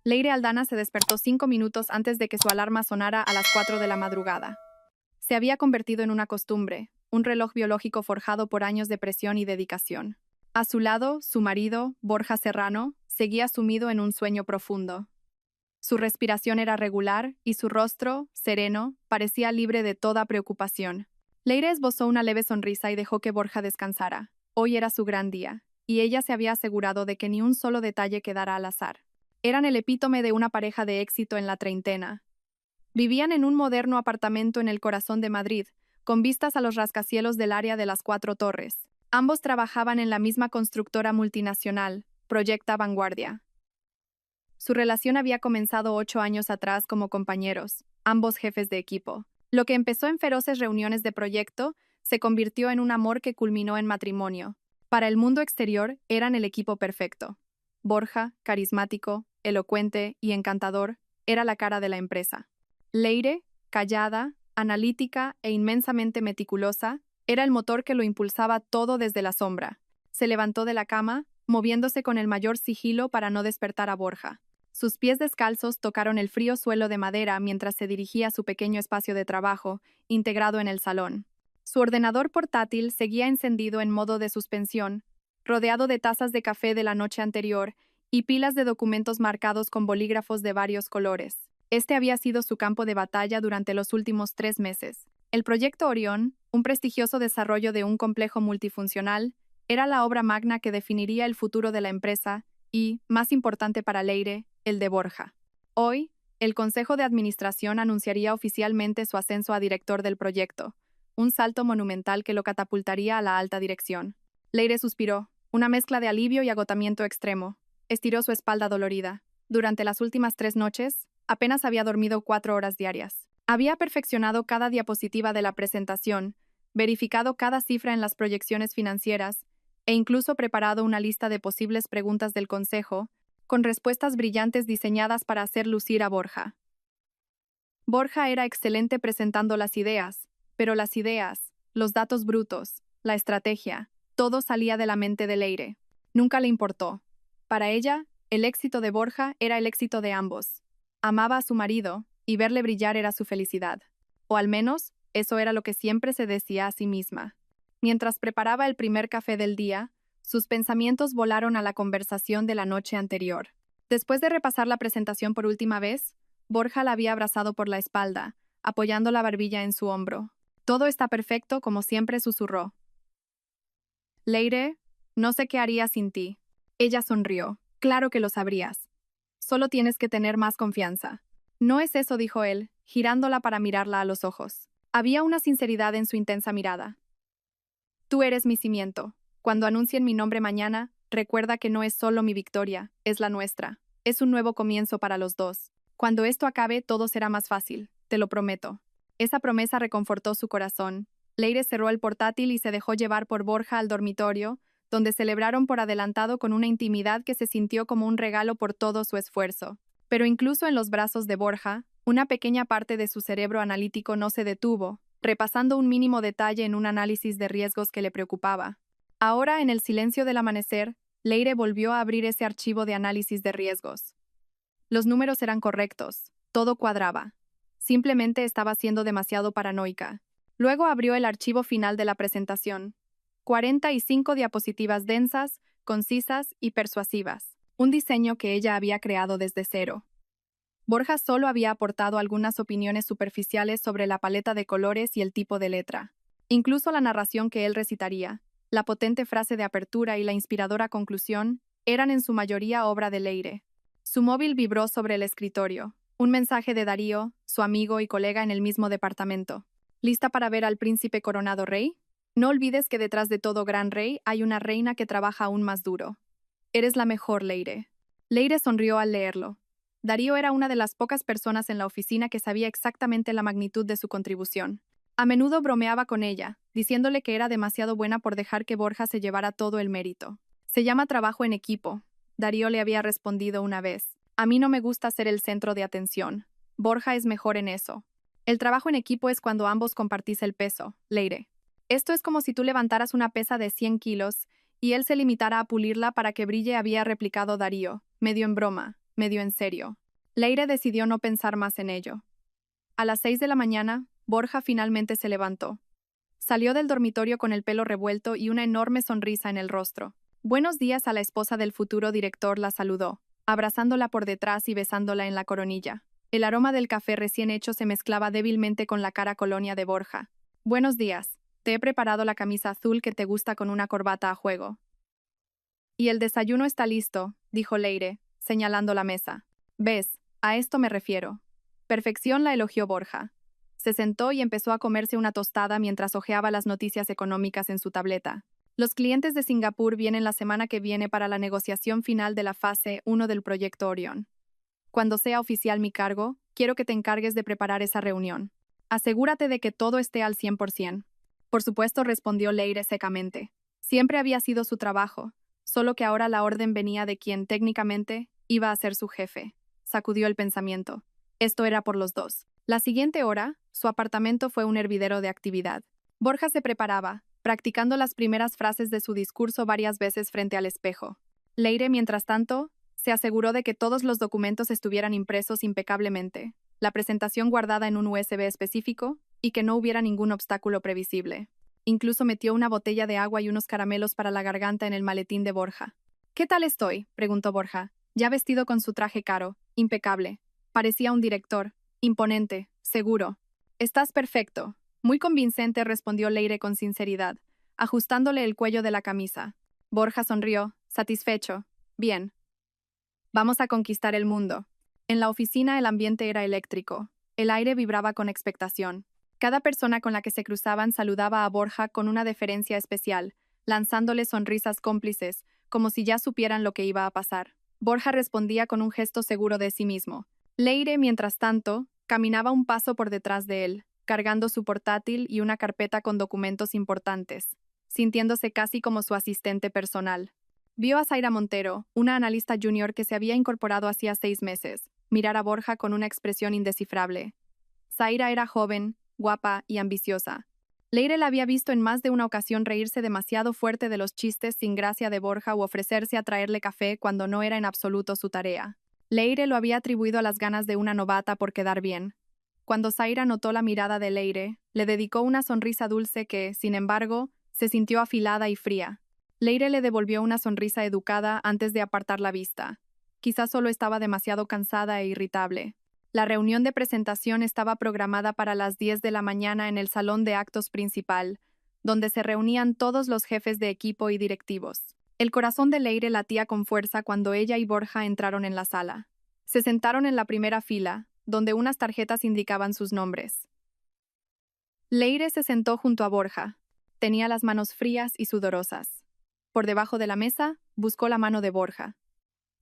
Leire Aldana se despertó 5 minutos antes de que su alarma sonara a las 4 de la madrugada. Se había convertido en una costumbre, un reloj biológico forjado por años de presión y dedicación. A su lado, su marido, Borja Serrano, seguía sumido en un sueño profundo. Su respiración era regular y su rostro, sereno, parecía libre de toda preocupación. Leire esbozó una leve sonrisa y dejó que Borja descansara. Hoy era su gran día, y ella se había asegurado de que ni un solo detalle quedara al azar. Eran el epítome de una pareja de éxito en la treintena. Vivían en un moderno apartamento en el corazón de Madrid, con vistas a los rascacielos del área de las Cuatro Torres. Ambos trabajaban en la misma constructora multinacional, Proyecta Vanguardia. Su relación había comenzado 8 años atrás como compañeros, ambos jefes de equipo. Lo que empezó en feroces reuniones de proyecto se convirtió en un amor que culminó en matrimonio. Para el mundo exterior eran el equipo perfecto. Borja, carismático, elocuente y encantador, era la cara de la empresa. Leire, callada, analítica e inmensamente meticulosa, era el motor que lo impulsaba todo desde la sombra. Se levantó de la cama, moviéndose con el mayor sigilo para no despertar a Borja. Sus pies descalzos tocaron el frío suelo de madera mientras se dirigía a su pequeño espacio de trabajo, integrado en el salón. Su ordenador portátil seguía encendido en modo de suspensión, rodeado de tazas de café de la noche anterior y pilas de documentos marcados con bolígrafos de varios colores. Este había sido su campo de batalla durante los últimos 3 meses. El proyecto Orión, un prestigioso desarrollo de un complejo multifuncional, era la obra magna que definiría el futuro de la empresa y, más importante para Leire, el de Borja. Hoy, el Consejo de Administración anunciaría oficialmente su ascenso a director del proyecto, un salto monumental que lo catapultaría a la alta dirección. Leire suspiró, una mezcla de alivio y agotamiento extremo. Estiró su espalda dolorida. Durante las últimas 3 noches, apenas había dormido 4 horas diarias. Había perfeccionado cada diapositiva de la presentación, verificado cada cifra en las proyecciones financieras e incluso preparado una lista de posibles preguntas del Consejo, con respuestas brillantes diseñadas para hacer lucir a Borja. Borja era excelente presentando las ideas, pero las ideas, los datos brutos, la estrategia, todo salía de la mente de Leire. Nunca le importó. Para ella, el éxito de Borja era el éxito de ambos. Amaba a su marido, y verle brillar era su felicidad. O al menos, eso era lo que siempre se decía a sí misma. Mientras preparaba el primer café del día, sus pensamientos volaron a la conversación de la noche anterior. Después de repasar la presentación por última vez, Borja la había abrazado por la espalda, apoyando la barbilla en su hombro. Todo está perfecto, como siempre susurró. Leire, no sé qué haría sin ti. Ella sonrió. Claro que lo sabrías. Solo tienes que tener más confianza. No es eso, dijo él, girándola para mirarla a los ojos. Había una sinceridad en su intensa mirada. Tú eres mi cimiento. Cuando anuncien mi nombre mañana, recuerda que no es solo mi victoria, es la nuestra. Es un nuevo comienzo para los dos. Cuando esto acabe, todo será más fácil, te lo prometo. Esa promesa reconfortó su corazón. Leire cerró el portátil y se dejó llevar por Borja al dormitorio, donde celebraron por adelantado con una intimidad que se sintió como un regalo por todo su esfuerzo. Pero incluso en los brazos de Borja, una pequeña parte de su cerebro analítico no se detuvo, repasando un mínimo detalle en un análisis de riesgos que le preocupaba. Ahora, en el silencio del amanecer, Leire volvió a abrir ese archivo de análisis de riesgos. Los números eran correctos, todo cuadraba. Simplemente estaba siendo demasiado paranoica. Luego abrió el archivo final de la presentación. 45 diapositivas densas, concisas y persuasivas. Un diseño que ella había creado desde cero. Borja solo había aportado algunas opiniones superficiales sobre la paleta de colores y el tipo de letra. Incluso la narración que él recitaría, la potente frase de apertura y la inspiradora conclusión, eran en su mayoría obra de Leire. Su móvil vibró sobre el escritorio. Un mensaje de Darío, su amigo y colega en el mismo departamento. ¿Lista para ver al príncipe coronado rey? No olvides que detrás de todo gran rey hay una reina que trabaja aún más duro. Eres la mejor, Leire. Leire sonrió al leerlo. Darío era una de las pocas personas en la oficina que sabía exactamente la magnitud de su contribución. A menudo bromeaba con ella, diciéndole que era demasiado buena por dejar que Borja se llevara todo el mérito. Se llama trabajo en equipo. Darío le había respondido una vez. A mí no me gusta ser el centro de atención. Borja es mejor en eso. El trabajo en equipo es cuando ambos compartís el peso, Leire. Esto es como si tú levantaras una pesa de 100 kilos y él se limitara a pulirla para que brille, había replicado Darío, medio en broma, medio en serio. Leire decidió no pensar más en ello. A las 6 de la mañana, Borja finalmente se levantó. Salió del dormitorio con el pelo revuelto y una enorme sonrisa en el rostro. Buenos días a la esposa del futuro director la saludó, abrazándola por detrás y besándola en la coronilla. El aroma del café recién hecho se mezclaba débilmente con la cara colonia de Borja. Buenos días. Te he preparado la camisa azul que te gusta con una corbata a juego. Y el desayuno está listo, dijo Leire, señalando la mesa. ¿Ves? A esto me refiero. Perfección, la elogió Borja. Se sentó y empezó a comerse una tostada mientras hojeaba las noticias económicas en su tableta. Los clientes de Singapur vienen la semana que viene para la negociación final de la fase 1 del proyecto Orión. Cuando sea oficial mi cargo, quiero que te encargues de preparar esa reunión. Asegúrate de que todo esté al 100%. Por supuesto, respondió Leire secamente. Siempre había sido su trabajo, solo que ahora la orden venía de quien, técnicamente, iba a ser su jefe. Sacudió el pensamiento. Esto era por los dos. La siguiente hora, su apartamento fue un hervidero de actividad. Borja se preparaba, practicando las primeras frases de su discurso varias veces frente al espejo. Leire, mientras tanto, se aseguró de que todos los documentos estuvieran impresos impecablemente, la presentación guardada en un USB específico y que no hubiera ningún obstáculo previsible. Incluso metió una botella de agua y unos caramelos para la garganta en el maletín de Borja. ¿Qué tal estoy?, preguntó Borja, ya vestido con su traje caro, impecable. Parecía un director, imponente, seguro. Estás perfecto. Muy convincente, respondió Leire con sinceridad, ajustándole el cuello de la camisa. Borja sonrió, satisfecho. Bien. Vamos a conquistar el mundo. En la oficina el ambiente era eléctrico. El aire vibraba con expectación. Cada persona con la que se cruzaban saludaba a Borja con una deferencia especial, lanzándole sonrisas cómplices, como si ya supieran lo que iba a pasar. Borja respondía con un gesto seguro de sí mismo. Leire, mientras tanto, caminaba un paso por detrás de él, cargando su portátil y una carpeta con documentos importantes, sintiéndose casi como su asistente personal. Vio a Zaira Montero, una analista junior que se había incorporado hacía 6 meses, mirar a Borja con una expresión indescifrable. Zaira era joven, guapa y ambiciosa. Leire la había visto en más de una ocasión reírse demasiado fuerte de los chistes sin gracia de Borja o ofrecerse a traerle café cuando no era en absoluto su tarea. Leire lo había atribuido a las ganas de una novata por quedar bien. Cuando Zaira notó la mirada de Leire, le dedicó una sonrisa dulce que, sin embargo, se sintió afilada y fría. Leire le devolvió una sonrisa educada antes de apartar la vista. Quizás solo estaba demasiado cansada e irritable. La reunión de presentación estaba programada para las 10 de la mañana en el salón de actos principal, donde se reunían todos los jefes de equipo y directivos. El corazón de Leire latía con fuerza cuando ella y Borja entraron en la sala. Se sentaron en la primera fila, donde unas tarjetas indicaban sus nombres. Leire se sentó junto a Borja. Tenía las manos frías y sudorosas. Por debajo de la mesa, buscó la mano de Borja.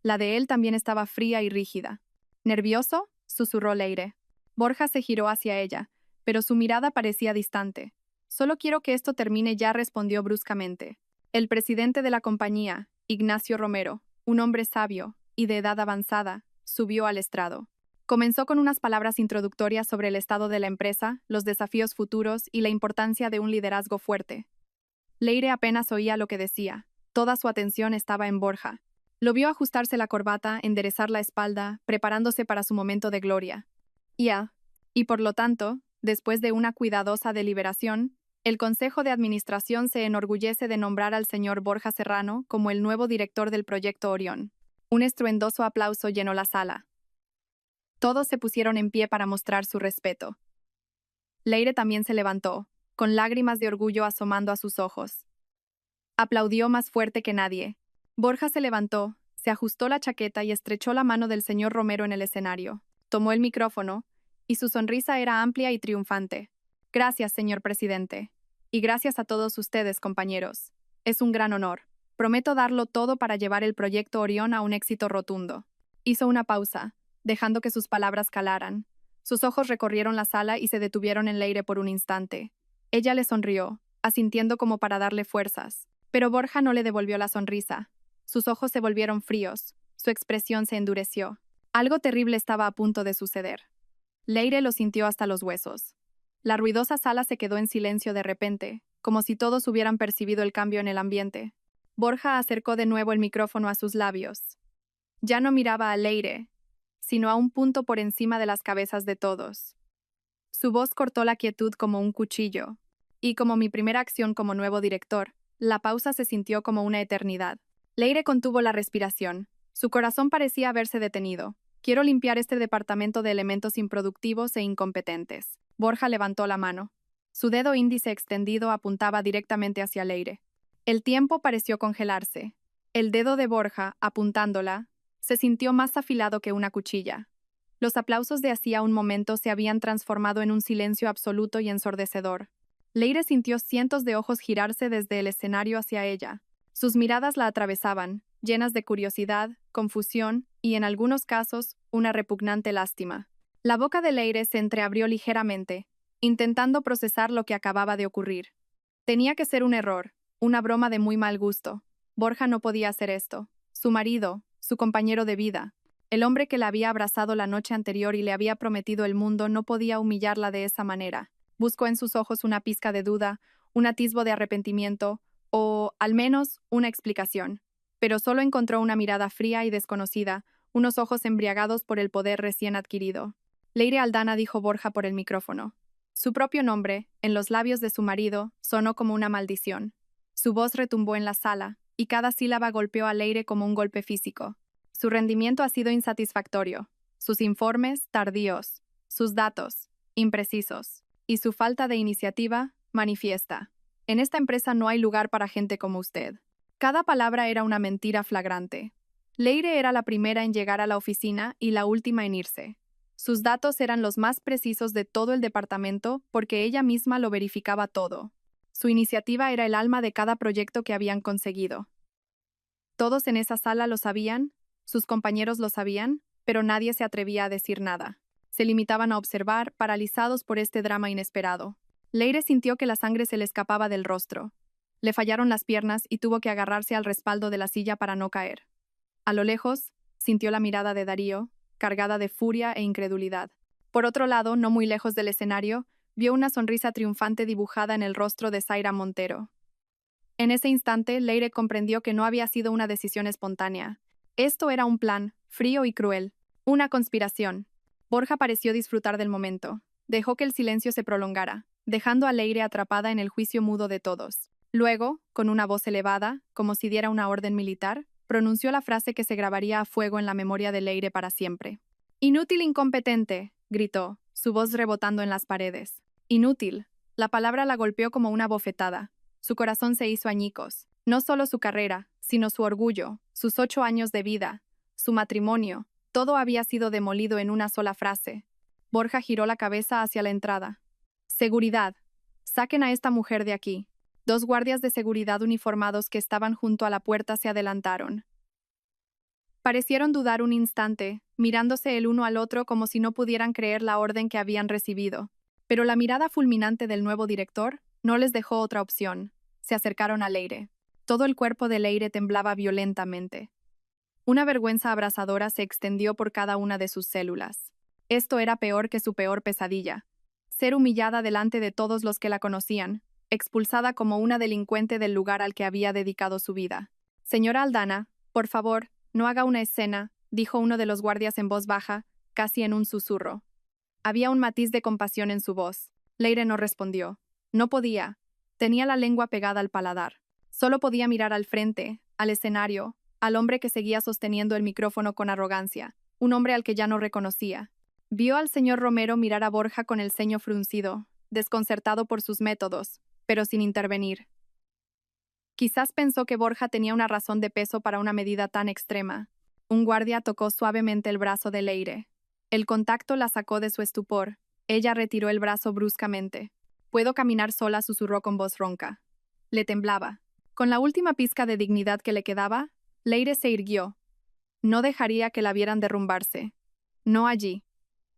La de él también estaba fría y rígida. ¿Nervioso?, susurró Leire. Borja se giró hacia ella, pero su mirada parecía distante. Solo quiero que esto termine ya, respondió bruscamente. El presidente de la compañía, Ignacio Romero, un hombre sabio y de edad avanzada, subió al estrado. Comenzó con unas palabras introductorias sobre el estado de la empresa, los desafíos futuros y la importancia de un liderazgo fuerte. Leire apenas oía lo que decía. Toda su atención estaba en Borja. Lo vio ajustarse la corbata, enderezar la espalda, preparándose para su momento de gloria. Y por lo tanto, después de una cuidadosa deliberación, el Consejo de Administración se enorgullece de nombrar al señor Borja Serrano como el nuevo director del proyecto Orión. Un estruendoso aplauso llenó la sala. Todos se pusieron en pie para mostrar su respeto. Leire también se levantó, con lágrimas de orgullo asomando a sus ojos. Aplaudió más fuerte que nadie. Borja se levantó, se ajustó la chaqueta y estrechó la mano del señor Romero en el escenario. Tomó el micrófono, y su sonrisa era amplia y triunfante. Gracias, señor presidente. Y gracias a todos ustedes, compañeros. Es un gran honor. Prometo darlo todo para llevar el proyecto Orión a un éxito rotundo. Hizo una pausa, dejando que sus palabras calaran. Sus ojos recorrieron la sala y se detuvieron en Leire por un instante. Ella le sonrió, asintiendo como para darle fuerzas. Pero Borja no le devolvió la sonrisa. Sus ojos se volvieron fríos, su expresión se endureció. Algo terrible estaba a punto de suceder. Leire lo sintió hasta los huesos. La ruidosa sala se quedó en silencio de repente, como si todos hubieran percibido el cambio en el ambiente. Borja acercó de nuevo el micrófono a sus labios. Ya no miraba a Leire, sino a un punto por encima de las cabezas de todos. Su voz cortó la quietud como un cuchillo, y como mi primera acción como nuevo director, la pausa se sintió como una eternidad. Leire contuvo la respiración. Su corazón parecía haberse detenido. Quiero limpiar este departamento de elementos improductivos e incompetentes. Borja levantó la mano. Su dedo índice extendido apuntaba directamente hacia Leire. El tiempo pareció congelarse. El dedo de Borja, apuntándola, se sintió más afilado que una cuchilla. Los aplausos de hacía un momento se habían transformado en un silencio absoluto y ensordecedor. Leire sintió cientos de ojos girarse desde el escenario hacia ella. Sus miradas la atravesaban, llenas de curiosidad, confusión y, en algunos casos, una repugnante lástima. La boca de Leire se entreabrió ligeramente, intentando procesar lo que acababa de ocurrir. Tenía que ser un error, una broma de muy mal gusto. Borja no podía hacer esto. Su marido, su compañero de vida, el hombre que la había abrazado la noche anterior y le había prometido el mundo, no podía humillarla de esa manera. Buscó en sus ojos una pizca de duda, un atisbo de arrepentimiento, o, al menos, una explicación. Pero solo encontró una mirada fría y desconocida, unos ojos embriagados por el poder recién adquirido. Leire Aldana, dijo Borja por el micrófono. Su propio nombre, en los labios de su marido, sonó como una maldición. Su voz retumbó en la sala, y cada sílaba golpeó a Leire como un golpe físico. Su rendimiento ha sido insatisfactorio, sus informes tardíos, sus datos imprecisos, y su falta de iniciativa manifiesta. En esta empresa no hay lugar para gente como usted. Cada palabra era una mentira flagrante. Leire era la primera en llegar a la oficina y la última en irse. Sus datos eran los más precisos de todo el departamento porque ella misma lo verificaba todo. Su iniciativa era el alma de cada proyecto que habían conseguido. Todos en esa sala lo sabían, sus compañeros lo sabían, pero nadie se atrevía a decir nada. Se limitaban a observar, paralizados por este drama inesperado. Leire sintió que la sangre se le escapaba del rostro. Le fallaron las piernas y tuvo que agarrarse al respaldo de la silla para no caer. A lo lejos, sintió la mirada de Darío, cargada de furia e incredulidad. Por otro lado, no muy lejos del escenario, vio una sonrisa triunfante dibujada en el rostro de Zaira Montero. En ese instante, Leire comprendió que no había sido una decisión espontánea. Esto era un plan, frío y cruel. Una conspiración. Borja pareció disfrutar del momento. Dejó que el silencio se prolongara, dejando a Leire atrapada en el juicio mudo de todos. Luego, con una voz elevada, como si diera una orden militar, pronunció la frase que se grabaría a fuego en la memoria de Leire para siempre. «Inútil incompetente», gritó, su voz rebotando en las paredes. Inútil. La palabra la golpeó como una bofetada. Su corazón se hizo añicos. No solo su carrera, sino su orgullo, sus 8 años de vida, su matrimonio, todo había sido demolido en una sola frase. Borja giró la cabeza hacia la entrada. «Seguridad. Saquen a esta mujer de aquí». 2 guardias de seguridad uniformados que estaban junto a la puerta se adelantaron. Parecieron dudar un instante, mirándose el uno al otro como si no pudieran creer la orden que habían recibido. Pero la mirada fulminante del nuevo director no les dejó otra opción. Se acercaron a Leire. Todo el cuerpo de Leire temblaba violentamente. Una vergüenza abrasadora se extendió por cada una de sus células. Esto era peor que su peor pesadilla. Ser humillada delante de todos los que la conocían, expulsada como una delincuente del lugar al que había dedicado su vida. «Señora Aldana, por favor, no haga una escena», dijo uno de los guardias en voz baja, casi en un susurro. Había un matiz de compasión en su voz. Leire no respondió. No podía. Tenía la lengua pegada al paladar. Solo podía mirar al frente, al escenario, al hombre que seguía sosteniendo el micrófono con arrogancia, un hombre al que ya no reconocía. Vio al señor Romero mirar a Borja con el ceño fruncido, desconcertado por sus métodos, pero sin intervenir. Quizás pensó que Borja tenía una razón de peso para una medida tan extrema. Un guardia tocó suavemente el brazo de Leire. El contacto la sacó de su estupor. Ella retiró el brazo bruscamente. «Puedo caminar sola», susurró con voz ronca. Le temblaba. Con la última pizca de dignidad que le quedaba, Leire se irguió. No dejaría que la vieran derrumbarse. No allí.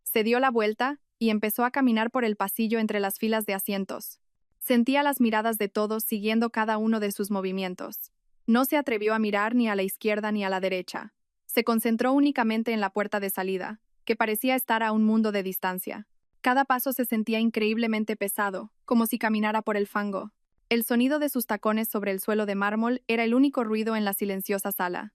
Se dio la vuelta y empezó a caminar por el pasillo entre las filas de asientos. Sentía las miradas de todos siguiendo cada uno de sus movimientos. No se atrevió a mirar ni a la izquierda ni a la derecha. Se concentró únicamente en la puerta de salida, que parecía estar a un mundo de distancia. Cada paso se sentía increíblemente pesado, como si caminara por el fango. El sonido de sus tacones sobre el suelo de mármol era el único ruido en la silenciosa sala.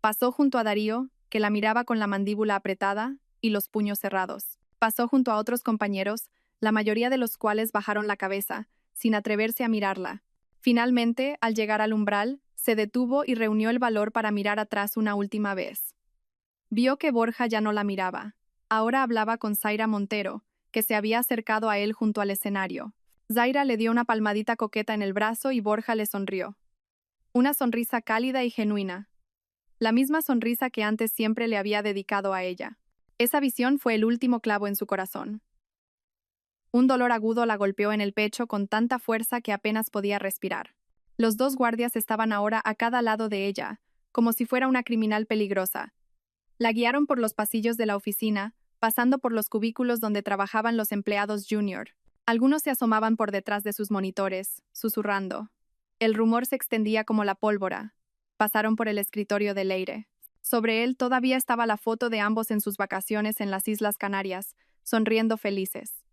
Pasó junto a Darío, que la miraba con la mandíbula apretada y los puños cerrados. Pasó junto a otros compañeros, la mayoría de los cuales bajaron la cabeza, sin atreverse a mirarla. Finalmente, al llegar al umbral, se detuvo y reunió el valor para mirar atrás una última vez. Vio que Borja ya no la miraba. Ahora hablaba con Zaira Montero, que se había acercado a él junto al escenario. Zaira le dio una palmadita coqueta en el brazo y Borja le sonrió. Una sonrisa cálida y genuina. La misma sonrisa que antes siempre le había dedicado a ella. Esa visión fue el último clavo en su corazón. Un dolor agudo la golpeó en el pecho con tanta fuerza que apenas podía respirar. Los dos guardias estaban ahora a cada lado de ella, como si fuera una criminal peligrosa. La guiaron por los pasillos de la oficina, pasando por los cubículos donde trabajaban los empleados junior. Algunos se asomaban por detrás de sus monitores, susurrando. El rumor se extendía como la pólvora. Pasaron por el escritorio de Leire. Sobre él todavía estaba la foto de ambos en sus vacaciones en las Islas Canarias, sonriendo felices.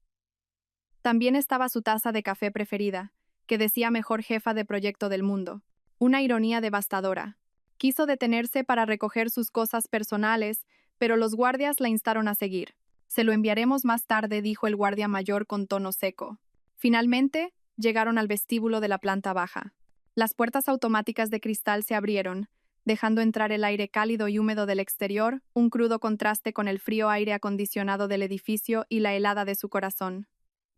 También estaba su taza de café preferida, que decía mejor jefa de proyecto del mundo. Una ironía devastadora. Quiso detenerse para recoger sus cosas personales, pero los guardias la instaron a seguir. Se lo enviaremos más tarde, dijo el guardia mayor con tono seco. Finalmente, llegaron al vestíbulo de la planta baja. Las puertas automáticas de cristal se abrieron, dejando entrar el aire cálido y húmedo del exterior, un crudo contraste con el frío aire acondicionado del edificio y la helada de su corazón.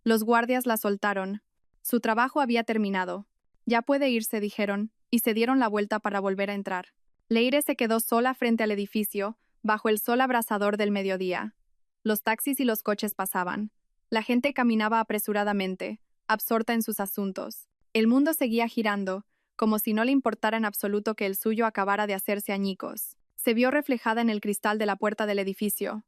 Los guardias la soltaron. Su trabajo había terminado. Ya puede irse, dijeron, y se dieron la vuelta para volver a entrar. Leire se quedó sola frente al edificio, bajo el sol abrasador del mediodía. Los taxis y los coches pasaban. La gente caminaba apresuradamente, absorta en sus asuntos. El mundo seguía girando, como si no le importara en absoluto que el suyo acabara de hacerse añicos. Se vio reflejada en el cristal de la puerta del edificio.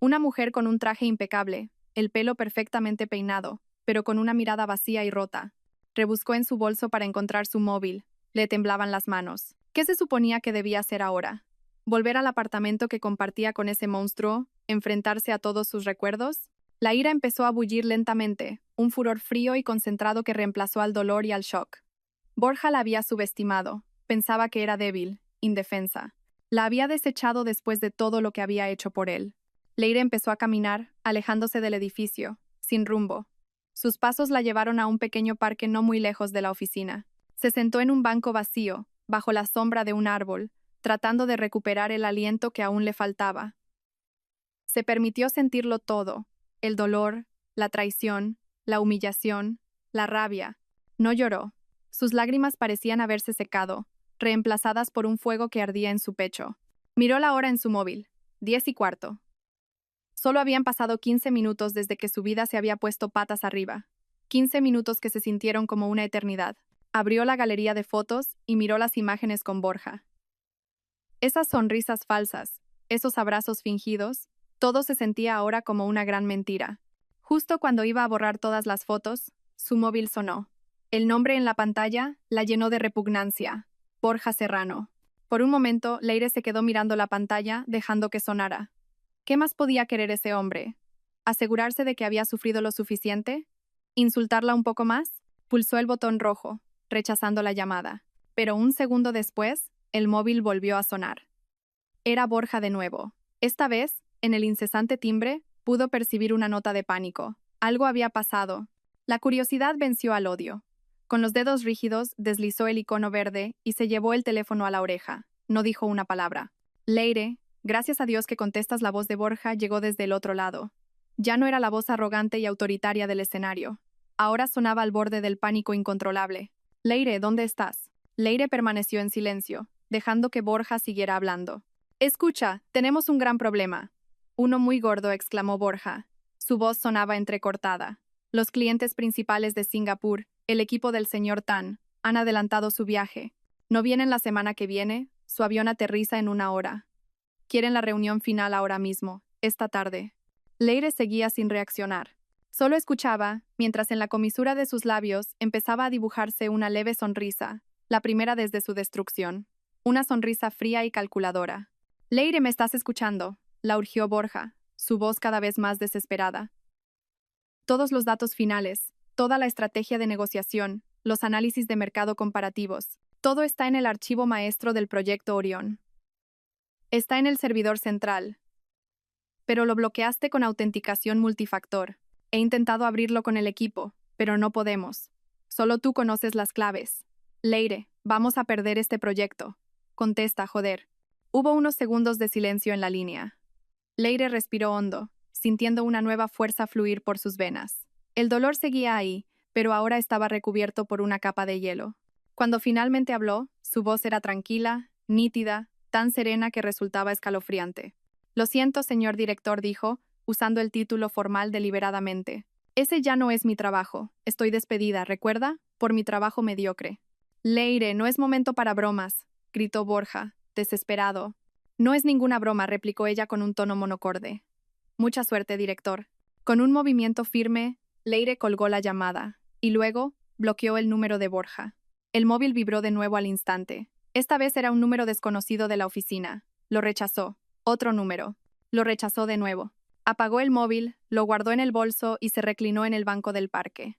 Una mujer con un traje impecable, el pelo perfectamente peinado, pero con una mirada vacía y rota. Rebuscó en su bolso para encontrar su móvil. Le temblaban las manos. ¿Qué se suponía que debía hacer ahora? ¿Volver al apartamento que compartía con ese monstruo? ¿Enfrentarse a todos sus recuerdos? La ira empezó a bullir lentamente, un furor frío y concentrado que reemplazó al dolor y al shock. Borja la había subestimado. Pensaba que era débil, indefensa. La había desechado después de todo lo que había hecho por él. Leire empezó a caminar, alejándose del edificio, sin rumbo. Sus pasos la llevaron a un pequeño parque no muy lejos de la oficina. Se sentó en un banco vacío, bajo la sombra de un árbol, tratando de recuperar el aliento que aún le faltaba. Se permitió sentirlo todo: el dolor, la traición, la humillación, la rabia. No lloró. Sus lágrimas parecían haberse secado, reemplazadas por un fuego que ardía en su pecho. Miró la hora en su móvil. 10:15. Solo habían pasado 15 minutos desde que su vida se había puesto patas arriba. 15 minutos que se sintieron como una eternidad. Abrió la galería de fotos y miró las imágenes con Borja. Esas sonrisas falsas, esos abrazos fingidos, todo se sentía ahora como una gran mentira. Justo cuando iba a borrar todas las fotos, su móvil sonó. El nombre en la pantalla la llenó de repugnancia. Borja Serrano. Por un momento, Leire se quedó mirando la pantalla, dejando que sonara. ¿Qué más podía querer ese hombre? ¿Asegurarse de que había sufrido lo suficiente? ¿Insultarla un poco más? Pulsó el botón rojo, rechazando la llamada. Pero un segundo después, el móvil volvió a sonar. Era Borja de nuevo. Esta vez, en el incesante timbre, pudo percibir una nota de pánico. Algo había pasado. La curiosidad venció al odio. Con los dedos rígidos, deslizó el icono verde y se llevó el teléfono a la oreja. No dijo una palabra. Leire, gracias a Dios que contestas. La voz de Borja llegó desde el otro lado. Ya no era la voz arrogante y autoritaria del escenario. Ahora sonaba al borde del pánico incontrolable. Leire, ¿dónde estás? Leire permaneció en silencio, dejando que Borja siguiera hablando. Escucha, tenemos un gran problema. Uno muy gordo, exclamó Borja. Su voz sonaba entrecortada. Los clientes principales de Singapur, el equipo del señor Tan, han adelantado su viaje. No vienen la semana que viene, su avión aterriza en 1 hora. Quieren la reunión final ahora mismo, esta tarde. Leire seguía sin reaccionar. Solo escuchaba, mientras en la comisura de sus labios empezaba a dibujarse una leve sonrisa, la primera desde su destrucción. Una sonrisa fría y calculadora. Leire, ¿me estás escuchando?, la urgió Borja, su voz cada vez más desesperada. Todos los datos finales, toda la estrategia de negociación, los análisis de mercado comparativos, todo está en el archivo maestro del proyecto Orión. Está en el servidor central. Pero lo bloqueaste con autenticación multifactor. He intentado abrirlo con el equipo, pero no podemos. Solo tú conoces las claves. Leire, vamos a perder este proyecto. Contesta, joder. Hubo unos segundos de silencio en la línea. Leire respiró hondo, sintiendo una nueva fuerza fluir por sus venas. El dolor seguía ahí, pero ahora estaba recubierto por una capa de hielo. Cuando finalmente habló, su voz era tranquila, nítida, tan serena que resultaba escalofriante. Lo siento, señor director, dijo, usando el título formal deliberadamente. Ese ya no es mi trabajo. Estoy despedida, ¿recuerda? Por mi trabajo mediocre. Leire, no es momento para bromas, gritó Borja, desesperado. No es ninguna broma, replicó ella con un tono monocorde. Mucha suerte, director. Con un movimiento firme, Leire colgó la llamada, y luego bloqueó el número de Borja. El móvil vibró de nuevo al instante. Esta vez era un número desconocido de la oficina. Lo rechazó. Otro número. Lo rechazó de nuevo. Apagó el móvil, lo guardó en el bolso y se reclinó en el banco del parque.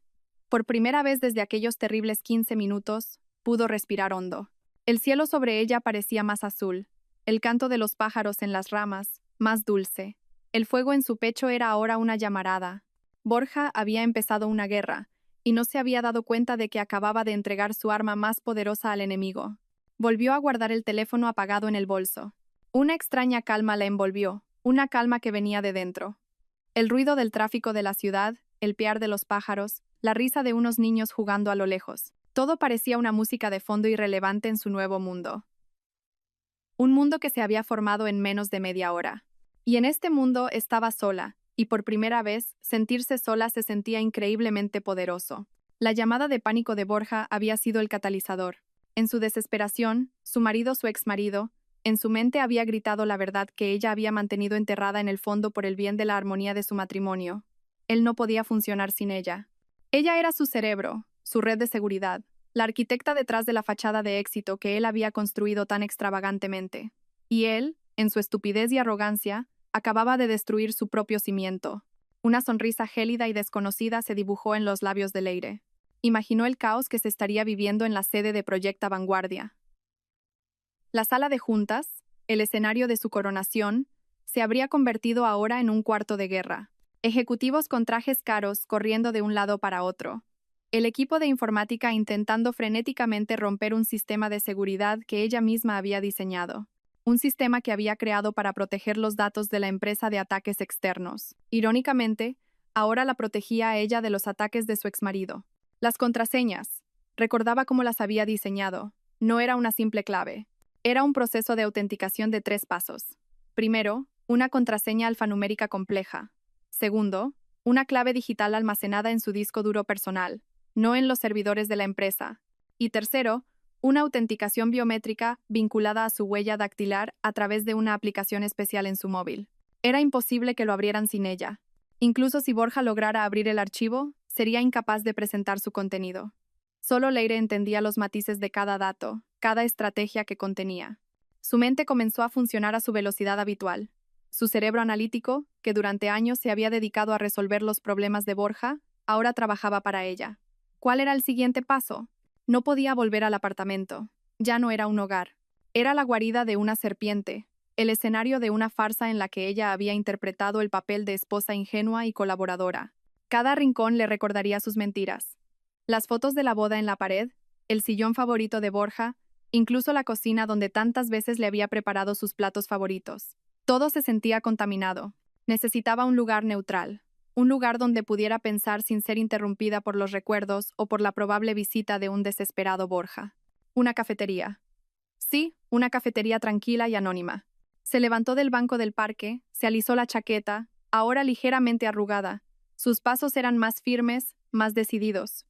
Por primera vez desde aquellos terribles 15 minutos, pudo respirar hondo. El cielo sobre ella parecía más azul, el canto de los pájaros en las ramas, más dulce. El fuego en su pecho era ahora una llamarada. Borja había empezado una guerra, y no se había dado cuenta de que acababa de entregar su arma más poderosa al enemigo. Volvió a guardar el teléfono apagado en el bolso. Una extraña calma la envolvió, una calma que venía de dentro. El ruido del tráfico de la ciudad, el piar de los pájaros, la risa de unos niños jugando a lo lejos. Todo parecía una música de fondo irrelevante en su nuevo mundo. Un mundo que se había formado en menos de media hora. Y en este mundo estaba sola, y por primera vez, sentirse sola se sentía increíblemente poderoso. La llamada de pánico de Borja había sido el catalizador. En su desesperación, su exmarido, en su mente había gritado la verdad que ella había mantenido enterrada en el fondo por el bien de la armonía de su matrimonio. Él no podía funcionar sin ella. Ella era su cerebro, su red de seguridad, la arquitecta detrás de la fachada de éxito que él había construido tan extravagantemente. Y él, en su estupidez y arrogancia, acababa de destruir su propio cimiento. Una sonrisa gélida y desconocida se dibujó en los labios de Leire. Imaginó el caos que se estaría viviendo en la sede de Proyecta Vanguardia. La sala de juntas, el escenario de su coronación, se habría convertido ahora en un cuarto de guerra. Ejecutivos con trajes caros corriendo de un lado para otro. El equipo de informática intentando frenéticamente romper un sistema de seguridad que ella misma había diseñado. Un sistema que había creado para proteger los datos de la empresa de ataques externos. Irónicamente, ahora la protegía a ella de los ataques de su exmarido. Las contraseñas. Recordaba cómo las había diseñado. No era una simple clave. Era un proceso de autenticación de 3 pasos. Primero, una contraseña alfanumérica compleja. Segundo, una clave digital almacenada en su disco duro personal, no en los servidores de la empresa. Y tercero, una autenticación biométrica vinculada a su huella dactilar a través de una aplicación especial en su móvil. Era imposible que lo abrieran sin ella. Incluso si Borja lograra abrir el archivo, sería incapaz de presentar su contenido. Solo Leire entendía los matices de cada dato, cada estrategia que contenía. Su mente comenzó a funcionar a su velocidad habitual. Su cerebro analítico, que durante años se había dedicado a resolver los problemas de Borja, ahora trabajaba para ella. ¿Cuál era el siguiente paso? No podía volver al apartamento. Ya no era un hogar. Era la guarida de una serpiente, el escenario de una farsa en la que ella había interpretado el papel de esposa ingenua y colaboradora. Cada rincón le recordaría sus mentiras. Las fotos de la boda en la pared, el sillón favorito de Borja, incluso la cocina donde tantas veces le había preparado sus platos favoritos. Todo se sentía contaminado. Necesitaba un lugar neutral, un lugar donde pudiera pensar sin ser interrumpida por los recuerdos o por la probable visita de un desesperado Borja. Una cafetería. Sí, una cafetería tranquila y anónima. Se levantó del banco del parque, se alisó la chaqueta, ahora ligeramente arrugada. Sus pasos eran más firmes, más decididos.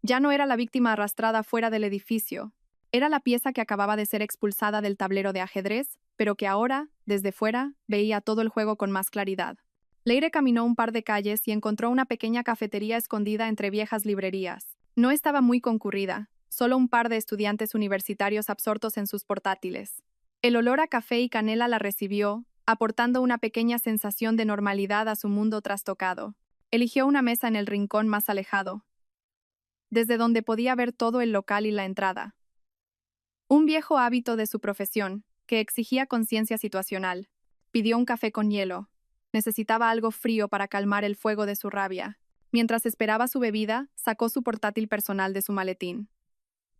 Ya no era la víctima arrastrada fuera del edificio. Era la pieza que acababa de ser expulsada del tablero de ajedrez, pero que ahora, desde fuera, veía todo el juego con más claridad. Leire caminó un par de calles y encontró una pequeña cafetería escondida entre viejas librerías. No estaba muy concurrida, solo un par de estudiantes universitarios absortos en sus portátiles. El olor a café y canela la recibió, aportando una pequeña sensación de normalidad a su mundo trastocado. Eligió una mesa en el rincón más alejado, desde donde podía ver todo el local y la entrada. Un viejo hábito de su profesión, que exigía conciencia situacional. Pidió un café con hielo. Necesitaba algo frío para calmar el fuego de su rabia. Mientras esperaba su bebida, sacó su portátil personal de su maletín.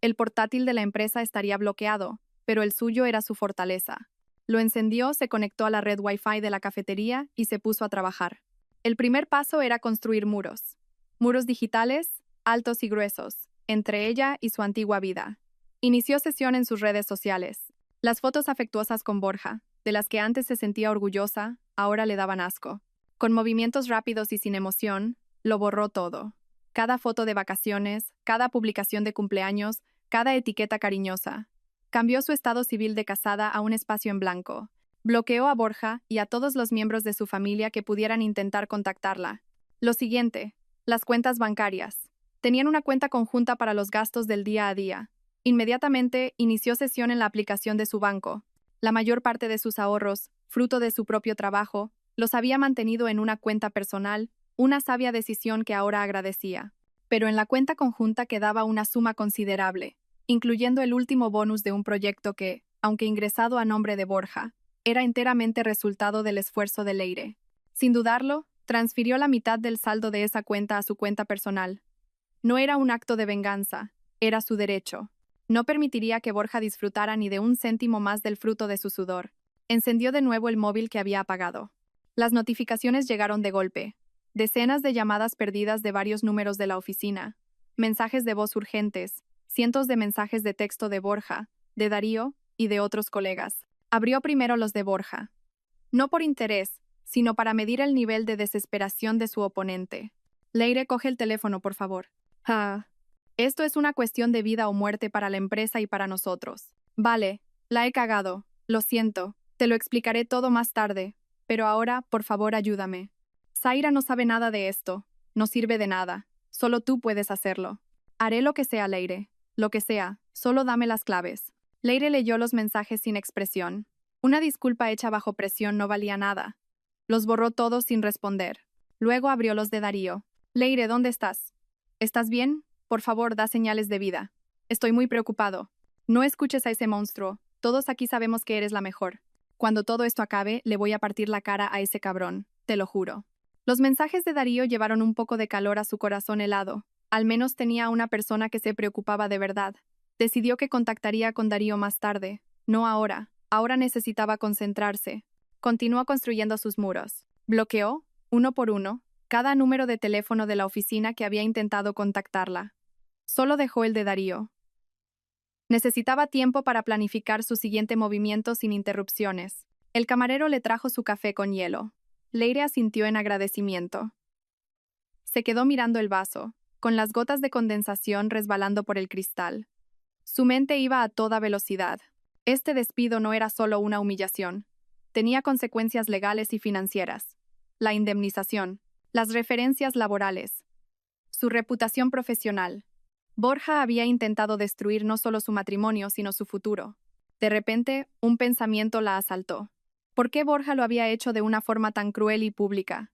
El portátil de la empresa estaría bloqueado, pero el suyo era su fortaleza. Lo encendió, se conectó a la red Wi-Fi de la cafetería y se puso a trabajar. El primer paso era construir muros. Muros digitales, altos y gruesos, entre ella y su antigua vida. Inició sesión en sus redes sociales. Las fotos afectuosas con Borja, de las que antes se sentía orgullosa, ahora le daban asco. Con movimientos rápidos y sin emoción, lo borró todo. Cada foto de vacaciones, cada publicación de cumpleaños, cada etiqueta cariñosa. Cambió su estado civil de casada a un espacio en blanco. Bloqueó a Borja y a todos los miembros de su familia que pudieran intentar contactarla. Lo siguiente, las cuentas bancarias. Tenían una cuenta conjunta para los gastos del día a día. Inmediatamente inició sesión en la aplicación de su banco. La mayor parte de sus ahorros, fruto de su propio trabajo, los había mantenido en una cuenta personal, una sabia decisión que ahora agradecía. Pero en la cuenta conjunta quedaba una suma considerable, incluyendo el último bonus de un proyecto que, aunque ingresado a nombre de Borja, era enteramente resultado del esfuerzo de Leire. Sin dudarlo, transfirió la mitad del saldo de esa cuenta a su cuenta personal. No era un acto de venganza, era su derecho. No permitiría que Borja disfrutara ni de un céntimo más del fruto de su sudor. Encendió de nuevo el móvil que había apagado. Las notificaciones llegaron de golpe. Decenas de llamadas perdidas de varios números de la oficina, mensajes de voz urgentes, cientos de mensajes de texto de Borja, de Darío y de otros colegas. Abrió primero los de Borja. No por interés, sino para medir el nivel de desesperación de su oponente. Leire, coge el teléfono, por favor. Esto es una cuestión de vida o muerte para la empresa y para nosotros. Vale, la he cagado. Lo siento. Te lo explicaré todo más tarde. Pero ahora, por favor, ayúdame. Zaira no sabe nada de esto. No sirve de nada. Solo tú puedes hacerlo. Haré lo que sea, Leire. Lo que sea. Solo dame las claves. Leire leyó los mensajes sin expresión. Una disculpa hecha bajo presión no valía nada. Los borró todos sin responder. Luego abrió los de Darío. Leire, ¿dónde estás? ¿Estás bien? Por favor, da señales de vida. Estoy muy preocupado. No escuches a ese monstruo. Todos aquí sabemos que eres la mejor. Cuando todo esto acabe, le voy a partir la cara a ese cabrón. Te lo juro. Los mensajes de Darío llevaron un poco de calor a su corazón helado. Al menos tenía a una persona que se preocupaba de verdad. Decidió que contactaría con Darío más tarde. No ahora. Ahora necesitaba concentrarse. Continuó construyendo sus muros. Bloqueó, uno por uno, cada número de teléfono de la oficina que había intentado contactarla. Solo dejó el de Darío. Necesitaba tiempo para planificar su siguiente movimiento sin interrupciones. El camarero le trajo su café con hielo. Leire asintió en agradecimiento. Se quedó mirando el vaso, con las gotas de condensación resbalando por el cristal. Su mente iba a toda velocidad. Este despido no era solo una humillación. Tenía consecuencias legales y financieras. La indemnización, las referencias laborales, su reputación profesional. Borja había intentado destruir no solo su matrimonio, sino su futuro. De repente, un pensamiento la asaltó. ¿Por qué Borja lo había hecho de una forma tan cruel y pública?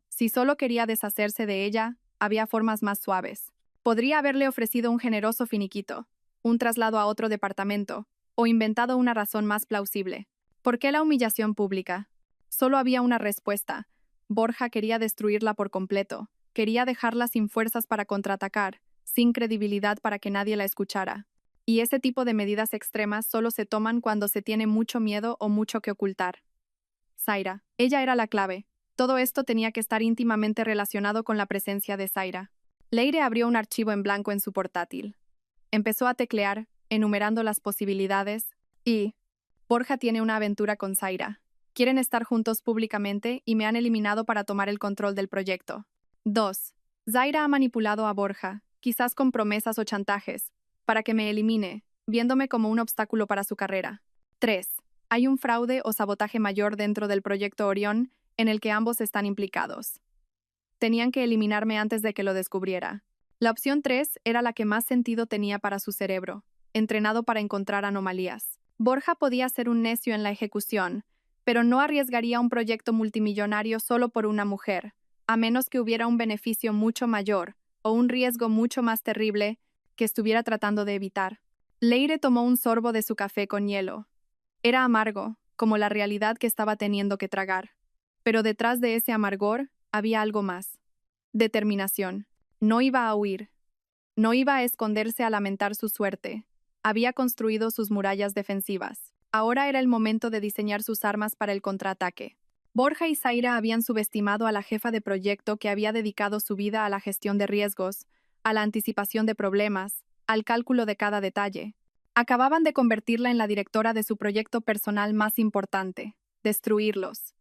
Si solo quería deshacerse de ella, había formas más suaves. Podría haberle ofrecido un generoso finiquito, un traslado a otro departamento, o inventado una razón más plausible. ¿Por qué la humillación pública? Solo había una respuesta. Borja quería destruirla por completo. Quería dejarla sin fuerzas para contraatacar, sin credibilidad para que nadie la escuchara. Y ese tipo de medidas extremas solo se toman cuando se tiene mucho miedo o mucho que ocultar. Zaira. Ella era la clave. Todo esto tenía que estar íntimamente relacionado con la presencia de Zaira. Leire abrió un archivo en blanco en su portátil. Empezó a teclear, enumerando las posibilidades, y Borja tiene una aventura con Zaira. Quieren estar juntos públicamente y me han eliminado para tomar el control del proyecto. 2. Zaira ha manipulado a Borja, quizás con promesas o chantajes, para que me elimine, viéndome como un obstáculo para su carrera. 3. Hay un fraude o sabotaje mayor dentro del proyecto Orión en el que ambos están implicados. Tenían que eliminarme antes de que lo descubriera. La opción 3 era la que más sentido tenía para su cerebro, entrenado para encontrar anomalías. Borja podía ser un necio en la ejecución, pero no arriesgaría un proyecto multimillonario solo por una mujer, a menos que hubiera un beneficio mucho mayor o un riesgo mucho más terrible que estuviera tratando de evitar. Leire tomó un sorbo de su café con hielo. Era amargo, como la realidad que estaba teniendo que tragar. Pero detrás de ese amargor había algo más. Determinación. No iba a huir. No iba a esconderse a lamentar su suerte. Había construido sus murallas defensivas. Ahora era el momento de diseñar sus armas para el contraataque. Borja y Zaira habían subestimado a la jefa de proyecto que había dedicado su vida a la gestión de riesgos, a la anticipación de problemas, al cálculo de cada detalle. Acababan de convertirla en la directora de su proyecto personal más importante, destruirlos.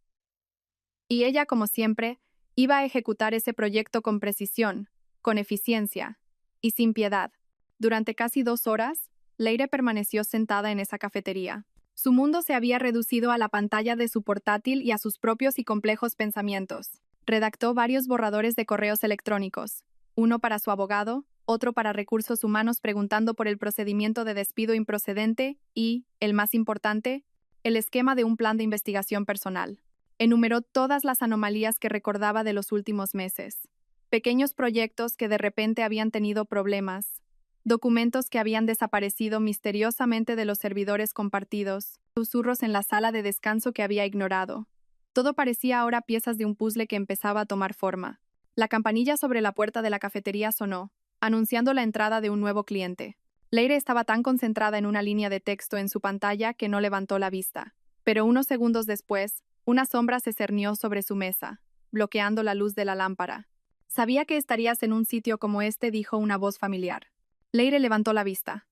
Y ella, como siempre, iba a ejecutar ese proyecto con precisión, con eficiencia y sin piedad. Durante casi 2 horas, Leire permaneció sentada en esa cafetería. Su mundo se había reducido a la pantalla de su portátil y a sus propios y complejos pensamientos. Redactó varios borradores de correos electrónicos, uno para su abogado, otro para recursos humanos preguntando por el procedimiento de despido improcedente y, el más importante, el esquema de un plan de investigación personal. Enumeró todas las anomalías que recordaba de los últimos meses. Pequeños proyectos que de repente habían tenido problemas, documentos que habían desaparecido misteriosamente de los servidores compartidos, susurros en la sala de descanso que había ignorado. Todo parecía ahora piezas de un puzzle que empezaba a tomar forma. La campanilla sobre la puerta de la cafetería sonó, anunciando la entrada de un nuevo cliente. Leire estaba tan concentrada en una línea de texto en su pantalla que no levantó la vista. Pero unos segundos después, una sombra se cernió sobre su mesa, bloqueando la luz de la lámpara. Sabía que estarías en un sitio como este, dijo una voz familiar. Leire levantó la vista.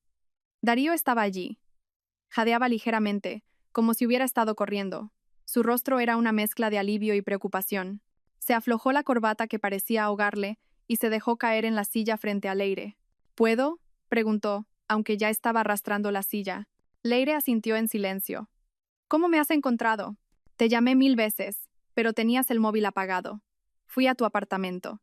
Darío estaba allí. Jadeaba ligeramente, como si hubiera estado corriendo. Su rostro era una mezcla de alivio y preocupación. Se aflojó la corbata que parecía ahogarle y se dejó caer en la silla frente a Leire. ¿Puedo?, preguntó, aunque ya estaba arrastrando la silla. Leire asintió en silencio. ¿Cómo me has encontrado? Te llamé 1000 veces, pero tenías el móvil apagado. Fui a tu apartamento.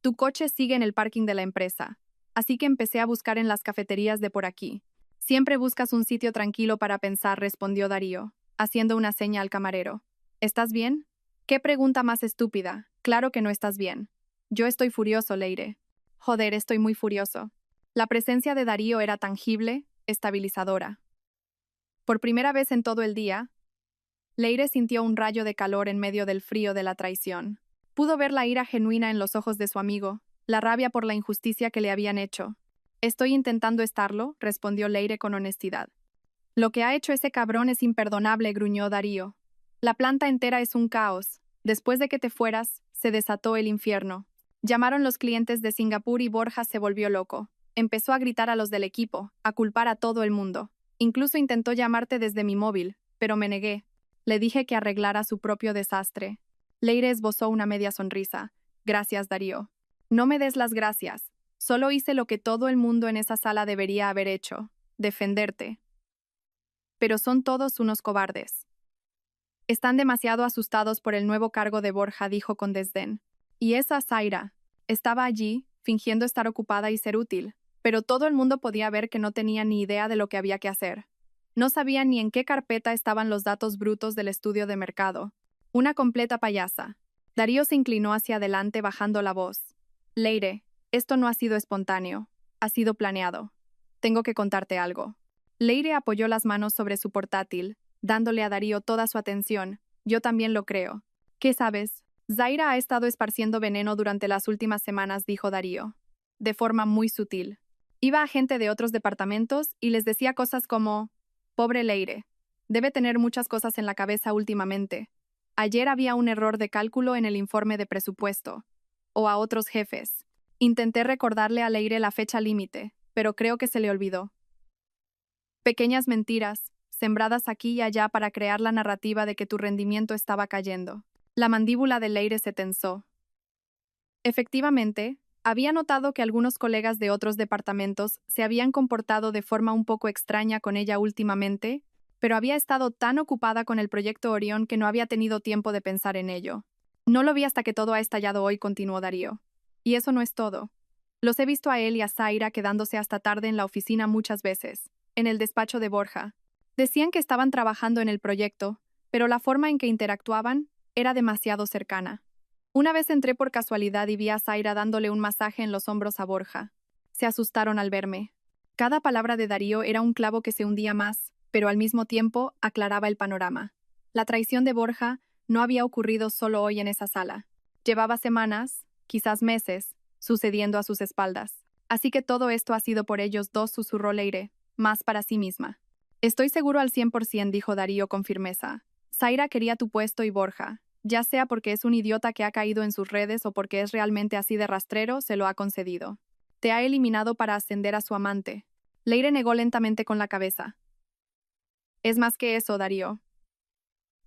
Tu coche sigue en el parking de la empresa, así que empecé a buscar en las cafeterías de por aquí. Siempre buscas un sitio tranquilo para pensar, respondió Darío, haciendo una seña al camarero. ¿Estás bien? ¿Qué pregunta más estúpida? Claro que no estás bien. Yo estoy furioso, Leire. Joder, estoy muy furioso. La presencia de Darío era tangible, estabilizadora. Por primera vez en todo el día, Leire sintió un rayo de calor en medio del frío de la traición. Pudo ver la ira genuina en los ojos de su amigo, la rabia por la injusticia que le habían hecho. Estoy intentando estarlo, respondió Leire con honestidad. Lo que ha hecho ese cabrón es imperdonable, gruñó Darío. La planta entera es un caos. Después de que te fueras, se desató el infierno. Llamaron los clientes de Singapur y Borja se volvió loco. Empezó a gritar a los del equipo, a culpar a todo el mundo. Incluso intentó llamarte desde mi móvil, pero me negué. Le dije que arreglara su propio desastre. Leire esbozó una media sonrisa. Gracias, Darío. No me des las gracias. Solo hice lo que todo el mundo en esa sala debería haber hecho. Defenderte. Pero son todos unos cobardes. Están demasiado asustados por el nuevo cargo de Borja, dijo con desdén. Y esa Zaira. Estaba allí, fingiendo estar ocupada y ser útil, pero todo el mundo podía ver que no tenía ni idea de lo que había que hacer. No sabía ni en qué carpeta estaban los datos brutos del estudio de mercado. Una completa payasa. Darío se inclinó hacia adelante bajando la voz. Leire, esto no ha sido espontáneo. Ha sido planeado. Tengo que contarte algo. Leire apoyó las manos sobre su portátil, dándole a Darío toda su atención. Yo también lo creo. ¿Qué sabes? Zaira ha estado esparciendo veneno durante las últimas semanas, dijo Darío. De forma muy sutil. Iba a gente de otros departamentos y les decía cosas como: pobre Leire. Debe tener muchas cosas en la cabeza últimamente. Ayer había un error de cálculo en el informe de presupuesto. O a otros jefes. Intenté recordarle a Leire la fecha límite, pero creo que se le olvidó. Pequeñas mentiras, sembradas aquí y allá para crear la narrativa de que tu rendimiento estaba cayendo. La mandíbula de Leire se tensó. Efectivamente, había notado que algunos colegas de otros departamentos se habían comportado de forma un poco extraña con ella últimamente, pero había estado tan ocupada con el proyecto Orión que no había tenido tiempo de pensar en ello. No lo vi hasta que todo ha estallado hoy, continuó Darío. Y eso no es todo. Los he visto a él y a Zaira quedándose hasta tarde en la oficina muchas veces, en el despacho de Borja. Decían que estaban trabajando en el proyecto, pero la forma en que interactuaban era demasiado cercana. Una vez entré por casualidad y vi a Zaira dándole un masaje en los hombros a Borja. Se asustaron al verme. Cada palabra de Darío era un clavo que se hundía más, pero al mismo tiempo aclaraba el panorama. La traición de Borja no había ocurrido solo hoy en esa sala. Llevaba semanas, quizás meses, sucediendo a sus espaldas. Así que todo esto ha sido por ellos dos, susurró Leire, más para sí misma. Estoy seguro al 100%, dijo Darío con firmeza. Zaira quería tu puesto y Borja, ya sea porque es un idiota que ha caído en sus redes o porque es realmente así de rastrero, se lo ha concedido. Te ha eliminado para ascender a su amante. Leire negó lentamente con la cabeza. Es más que eso, Darío.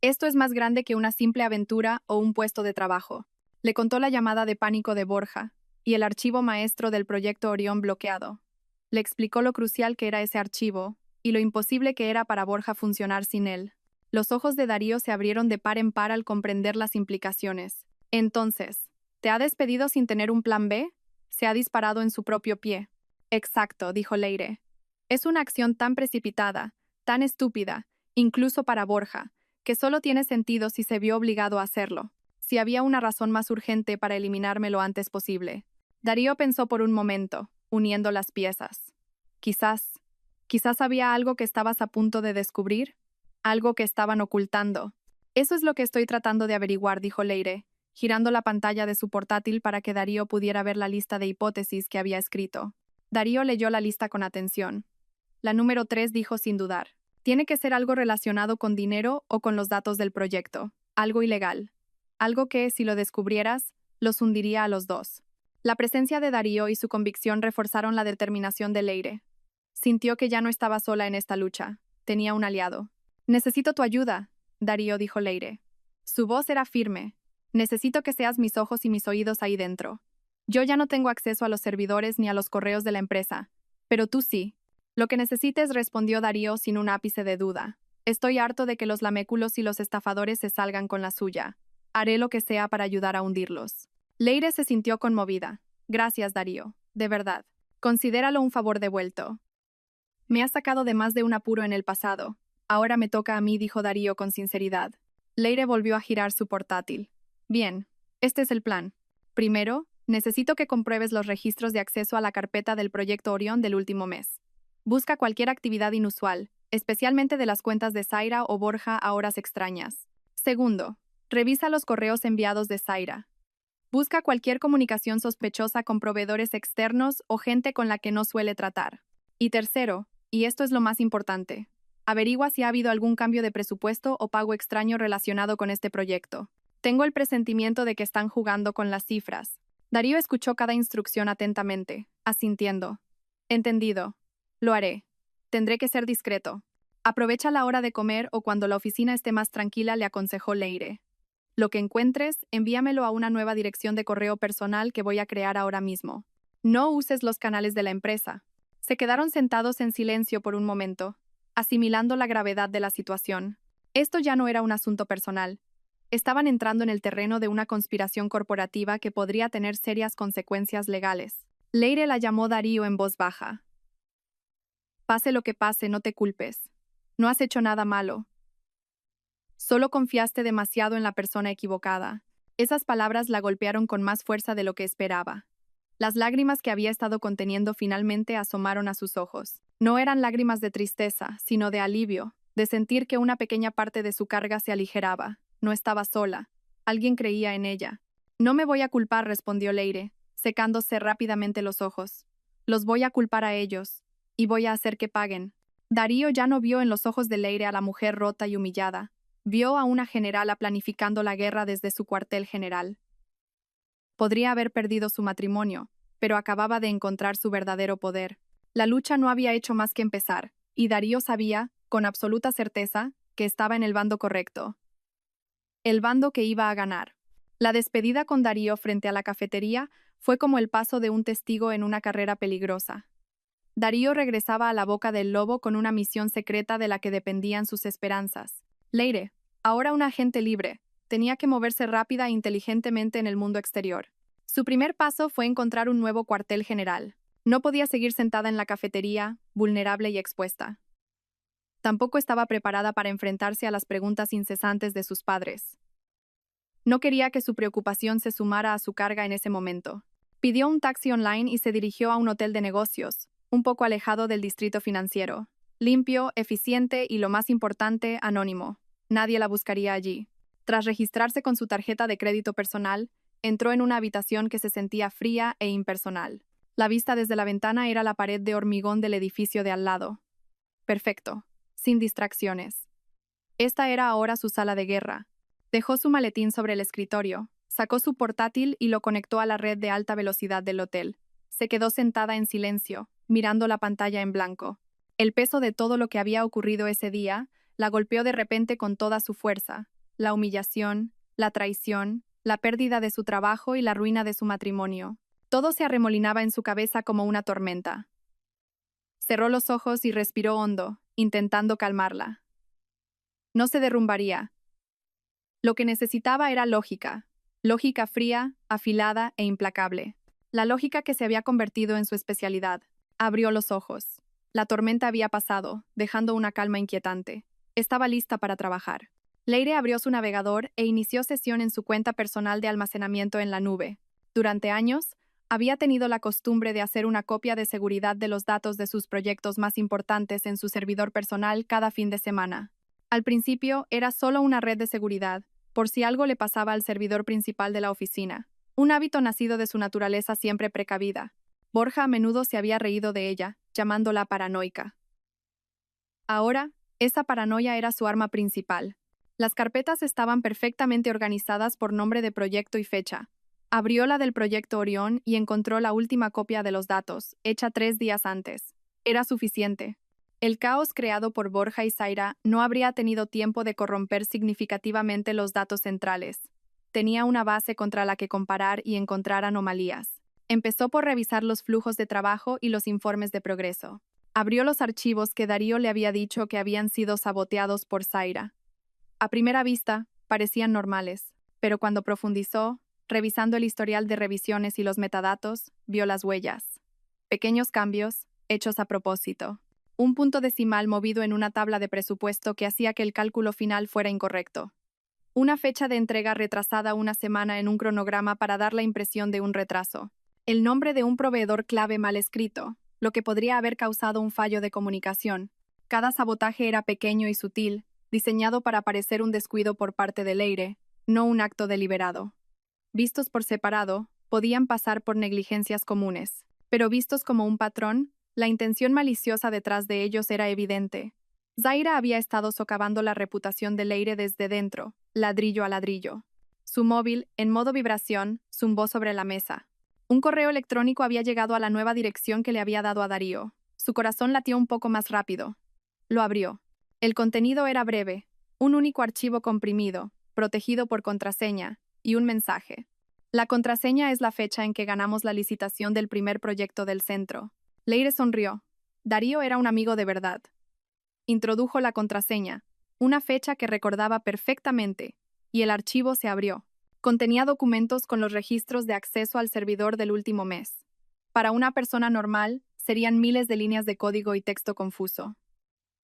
Esto es más grande que una simple aventura o un puesto de trabajo. Le contó la llamada de pánico de Borja y el archivo maestro del proyecto Orión bloqueado. Le explicó lo crucial que era ese archivo y lo imposible que era para Borja funcionar sin él. Los ojos de Darío se abrieron de par en par al comprender las implicaciones. Entonces, ¿te ha despedido sin tener un plan B? Se ha disparado en su propio pie. Exacto, dijo Leire. Es una acción tan precipitada, tan estúpida, incluso para Borja, que solo tiene sentido si se vio obligado a hacerlo. Si había una razón más urgente para eliminarme lo antes posible. Darío pensó por un momento, uniendo las piezas. Quizás había algo que estabas a punto de descubrir, algo que estaban ocultando. Eso es lo que estoy tratando de averiguar, dijo Leire, girando la pantalla de su portátil para que Darío pudiera ver la lista de hipótesis que había escrito. Darío leyó la lista con atención. La número 3 dijo sin dudar. Tiene que ser algo relacionado con dinero o con los datos del proyecto, algo ilegal. Algo que, si lo descubrieras, los hundiría a los dos. La presencia de Darío y su convicción reforzaron la determinación de Leire. Sintió que ya no estaba sola en esta lucha. Tenía un aliado. Necesito tu ayuda, Darío, dijo Leire. Su voz era firme. Necesito que seas mis ojos y mis oídos ahí dentro. Yo ya no tengo acceso a los servidores ni a los correos de la empresa, pero tú sí. Lo que necesites, respondió Darío sin un ápice de duda. Estoy harto de que los laméculos y los estafadores se salgan con la suya. Haré lo que sea para ayudar a hundirlos. Leire se sintió conmovida. Gracias, Darío. De verdad. Considéralo un favor devuelto. Me has sacado de más de un apuro en el pasado. Ahora me toca a mí, dijo Darío con sinceridad. Leire volvió a girar su portátil. Bien, este es el plan. Primero, necesito que compruebes los registros de acceso a la carpeta del proyecto Orión del último mes. Busca cualquier actividad inusual, especialmente de las cuentas de Zaira o Borja a horas extrañas. Segundo, revisa los correos enviados de Zaira. Busca cualquier comunicación sospechosa con proveedores externos o gente con la que no suele tratar. Y tercero, y esto es lo más importante, averigua si ha habido algún cambio de presupuesto o pago extraño relacionado con este proyecto. Tengo el presentimiento de que están jugando con las cifras. Darío escuchó cada instrucción atentamente, asintiendo. Entendido. Lo haré. Tendré que ser discreto. Aprovecha la hora de comer o cuando la oficina esté más tranquila, le aconsejó Leire. Lo que encuentres, envíamelo a una nueva dirección de correo personal que voy a crear ahora mismo. No uses los canales de la empresa. Se quedaron sentados en silencio por un momento, asimilando la gravedad de la situación. Esto ya no era un asunto personal. Estaban entrando en el terreno de una conspiración corporativa que podría tener serias consecuencias legales. Leire la llamó Darío en voz baja. Pase lo que pase, no te culpes. No has hecho nada malo. Solo confiaste demasiado en la persona equivocada. Esas palabras la golpearon con más fuerza de lo que esperaba. Las lágrimas que había estado conteniendo finalmente asomaron a sus ojos. No eran lágrimas de tristeza, sino de alivio, de sentir que una pequeña parte de su carga se aligeraba. No estaba sola. Alguien creía en ella. No me voy a culpar, respondió Leire, secándose rápidamente los ojos. Los voy a culpar a ellos, y voy a hacer que paguen. Darío ya no vio en los ojos de Leire a la mujer rota y humillada. Vio a una generala planificando la guerra desde su cuartel general. Podría haber perdido su matrimonio, pero acababa de encontrar su verdadero poder. La lucha no había hecho más que empezar, y Darío sabía, con absoluta certeza, que estaba en el bando correcto. El bando que iba a ganar. La despedida con Darío frente a la cafetería fue como el paso de un testigo en una carrera peligrosa. Darío regresaba a la boca del lobo con una misión secreta de la que dependían sus esperanzas. Leire, ahora una agente libre, tenía que moverse rápida e inteligentemente en el mundo exterior. Su primer paso fue encontrar un nuevo cuartel general. No podía seguir sentada en la cafetería, vulnerable y expuesta. Tampoco estaba preparada para enfrentarse a las preguntas incesantes de sus padres. No quería que su preocupación se sumara a su carga en ese momento. Pidió un taxi online y se dirigió a un hotel de negocios, un poco alejado del distrito financiero. Limpio, eficiente y, lo más importante, anónimo. Nadie la buscaría allí. Tras registrarse con su tarjeta de crédito personal, entró en una habitación que se sentía fría e impersonal. La vista desde la ventana era la pared de hormigón del edificio de al lado. Perfecto, sin distracciones. Esta era ahora su sala de guerra. Dejó su maletín sobre el escritorio, sacó su portátil y lo conectó a la red de alta velocidad del hotel. Se quedó sentada en silencio, mirando la pantalla en blanco. El peso de todo lo que había ocurrido ese día la golpeó de repente con toda su fuerza. La humillación, la traición, la pérdida de su trabajo y la ruina de su matrimonio. Todo se arremolinaba en su cabeza como una tormenta. Cerró los ojos y respiró hondo, intentando calmarla. No se derrumbaría. Lo que necesitaba era lógica. Lógica fría, afilada e implacable. La lógica que se había convertido en su especialidad. Abrió los ojos. La tormenta había pasado, dejando una calma inquietante. Estaba lista para trabajar. Leire abrió su navegador e inició sesión en su cuenta personal de almacenamiento en la nube. Durante años, había tenido la costumbre de hacer una copia de seguridad de los datos de sus proyectos más importantes en su servidor personal cada fin de semana. Al principio, era solo una red de seguridad, por si algo le pasaba al servidor principal de la oficina. Un hábito nacido de su naturaleza siempre precavida. Borja a menudo se había reído de ella, llamándola paranoica. Ahora, esa paranoia era su arma principal. Las carpetas estaban perfectamente organizadas por nombre de proyecto y fecha. Abrió la del proyecto Orión y encontró la última copia de los datos, hecha 3 días antes. Era suficiente. El caos creado por Borja y Zaira no habría tenido tiempo de corromper significativamente los datos centrales. Tenía una base contra la que comparar y encontrar anomalías. Empezó por revisar los flujos de trabajo y los informes de progreso. Abrió los archivos que Darío le había dicho que habían sido saboteados por Zaira. A primera vista, parecían normales, pero cuando profundizó, revisando el historial de revisiones y los metadatos, vio las huellas. Pequeños cambios, hechos a propósito. Un punto decimal movido en una tabla de presupuesto que hacía que el cálculo final fuera incorrecto. Una fecha de entrega retrasada una semana en un cronograma para dar la impresión de un retraso. El nombre de un proveedor clave mal escrito, lo que podría haber causado un fallo de comunicación. Cada sabotaje era pequeño y sutil, diseñado para parecer un descuido por parte de Leire, no un acto deliberado. Vistos por separado, podían pasar por negligencias comunes, pero vistos como un patrón, la intención maliciosa detrás de ellos era evidente. Zaira había estado socavando la reputación de Leire desde dentro, ladrillo a ladrillo. Su móvil, en modo vibración, zumbó sobre la mesa. Un correo electrónico había llegado a la nueva dirección que le había dado a Darío. Su corazón latió un poco más rápido. Lo abrió. El contenido era breve, un único archivo comprimido, protegido por contraseña, y un mensaje. La contraseña es la fecha en que ganamos la licitación del primer proyecto del centro. Leire sonrió. Darío era un amigo de verdad. Introdujo la contraseña, una fecha que recordaba perfectamente, y el archivo se abrió. Contenía documentos con los registros de acceso al servidor del último mes. Para una persona normal, serían miles de líneas de código y texto confuso.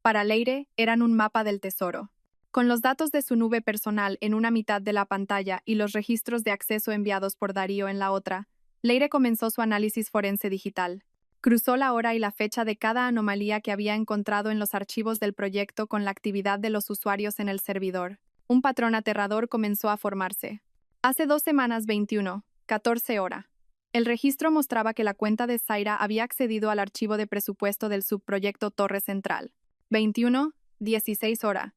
Para Leire, eran un mapa del tesoro. Con los datos de su nube personal en una mitad de la pantalla y los registros de acceso enviados por Darío en la otra, Leire comenzó su análisis forense digital. Cruzó la hora y la fecha de cada anomalía que había encontrado en los archivos del proyecto con la actividad de los usuarios en el servidor. Un patrón aterrador comenzó a formarse. Hace 2 semanas 21:14 hora. El registro mostraba que la cuenta de Zaira había accedido al archivo de presupuesto del subproyecto Torre Central. 21:16 hora.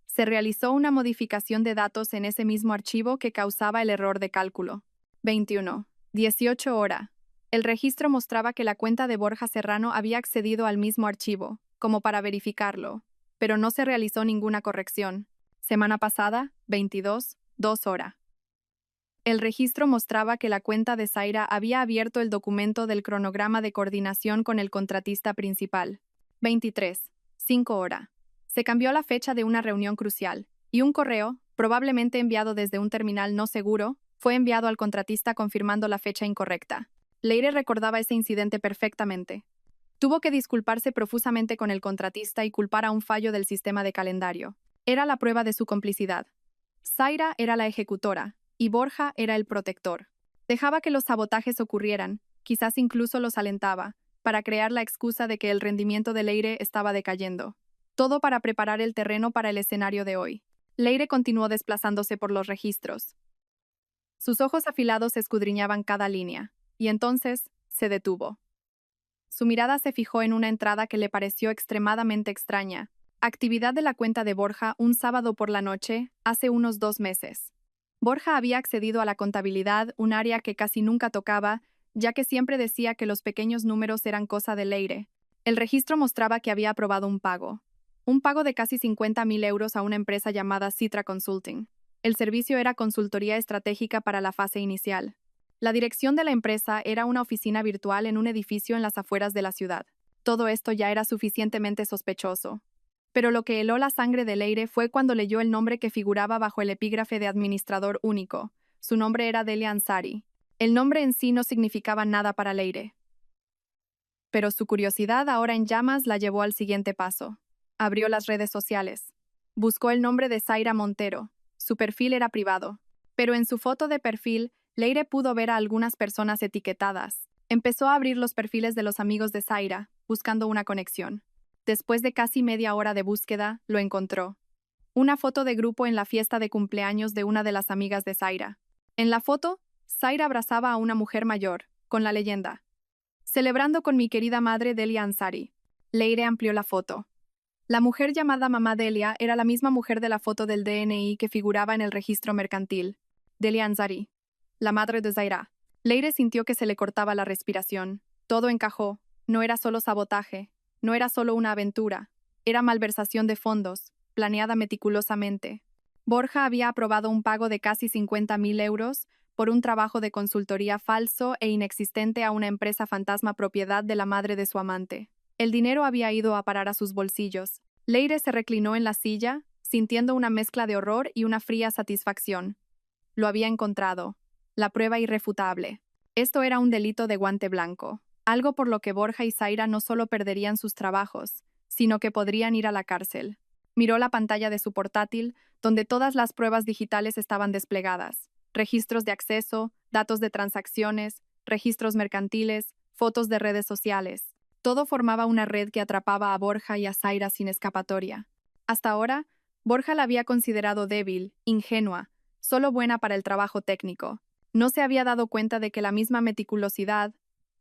Se realizó una modificación de datos en ese mismo archivo que causaba el error de cálculo. 21:18 hora. El registro mostraba que la cuenta de Borja Serrano había accedido al mismo archivo, como para verificarlo, pero no se realizó ninguna corrección. Semana pasada, 22:02 hora. El registro mostraba que la cuenta de Zaira había abierto el documento del cronograma de coordinación con el contratista principal. 23:05 hora. Se cambió la fecha de una reunión crucial, y un correo, probablemente enviado desde un terminal no seguro, fue enviado al contratista confirmando la fecha incorrecta. Leire recordaba ese incidente perfectamente. Tuvo que disculparse profusamente con el contratista y culpar a un fallo del sistema de calendario. Era la prueba de su complicidad. Zaira era la ejecutora, y Borja era el protector. Dejaba que los sabotajes ocurrieran, quizás incluso los alentaba, para crear la excusa de que el rendimiento de Leire estaba decayendo. Todo para preparar el terreno para el escenario de hoy. Leire continuó desplazándose por los registros. Sus ojos afilados escudriñaban cada línea, y entonces se detuvo. Su mirada se fijó en una entrada que le pareció extremadamente extraña. Actividad de la cuenta de Borja un sábado por la noche, hace unos 2 meses. Borja había accedido a la contabilidad, un área que casi nunca tocaba, ya que siempre decía que los pequeños números eran cosa de Leire. El registro mostraba que había aprobado un pago. Un pago de casi 50.000 euros a una empresa llamada Citra Consulting. El servicio era consultoría estratégica para la fase inicial. La dirección de la empresa era una oficina virtual en un edificio en las afueras de la ciudad. Todo esto ya era suficientemente sospechoso. Pero lo que heló la sangre de Leire fue cuando leyó el nombre que figuraba bajo el epígrafe de administrador único. Su nombre era Delia Ansari. El nombre en sí no significaba nada para Leire. Pero su curiosidad ahora en llamas la llevó al siguiente paso. Abrió las redes sociales. Buscó el nombre de Zaira Montero. Su perfil era privado. Pero en su foto de perfil, Leire pudo ver a algunas personas etiquetadas. Empezó a abrir los perfiles de los amigos de Zaira, buscando una conexión. Después de casi media hora de búsqueda, lo encontró. Una foto de grupo en la fiesta de cumpleaños de una de las amigas de Zaira. En la foto, Zaira abrazaba a una mujer mayor, con la leyenda: "Celebrando con mi querida madre Delia Ansari". Leire amplió la foto. La mujer llamada Mamá Delia era la misma mujer de la foto del DNI que figuraba en el registro mercantil. Delia Ansari, la madre de Zaira. Leire sintió que se le cortaba la respiración. Todo encajó. No era solo sabotaje. No era solo una aventura. Era malversación de fondos, planeada meticulosamente. Borja había aprobado un pago de casi 50.000 euros por un trabajo de consultoría falso e inexistente a una empresa fantasma propiedad de la madre de su amante. El dinero había ido a parar a sus bolsillos. Leire se reclinó en la silla, sintiendo una mezcla de horror y una fría satisfacción. Lo había encontrado. La prueba irrefutable. Esto era un delito de guante blanco. Algo por lo que Borja y Zaira no solo perderían sus trabajos, sino que podrían ir a la cárcel. Miró la pantalla de su portátil, donde todas las pruebas digitales estaban desplegadas. Registros de acceso, datos de transacciones, registros mercantiles, fotos de redes sociales. Todo formaba una red que atrapaba a Borja y a Zaira sin escapatoria. Hasta ahora, Borja la había considerado débil, ingenua, solo buena para el trabajo técnico. No se había dado cuenta de que la misma meticulosidad,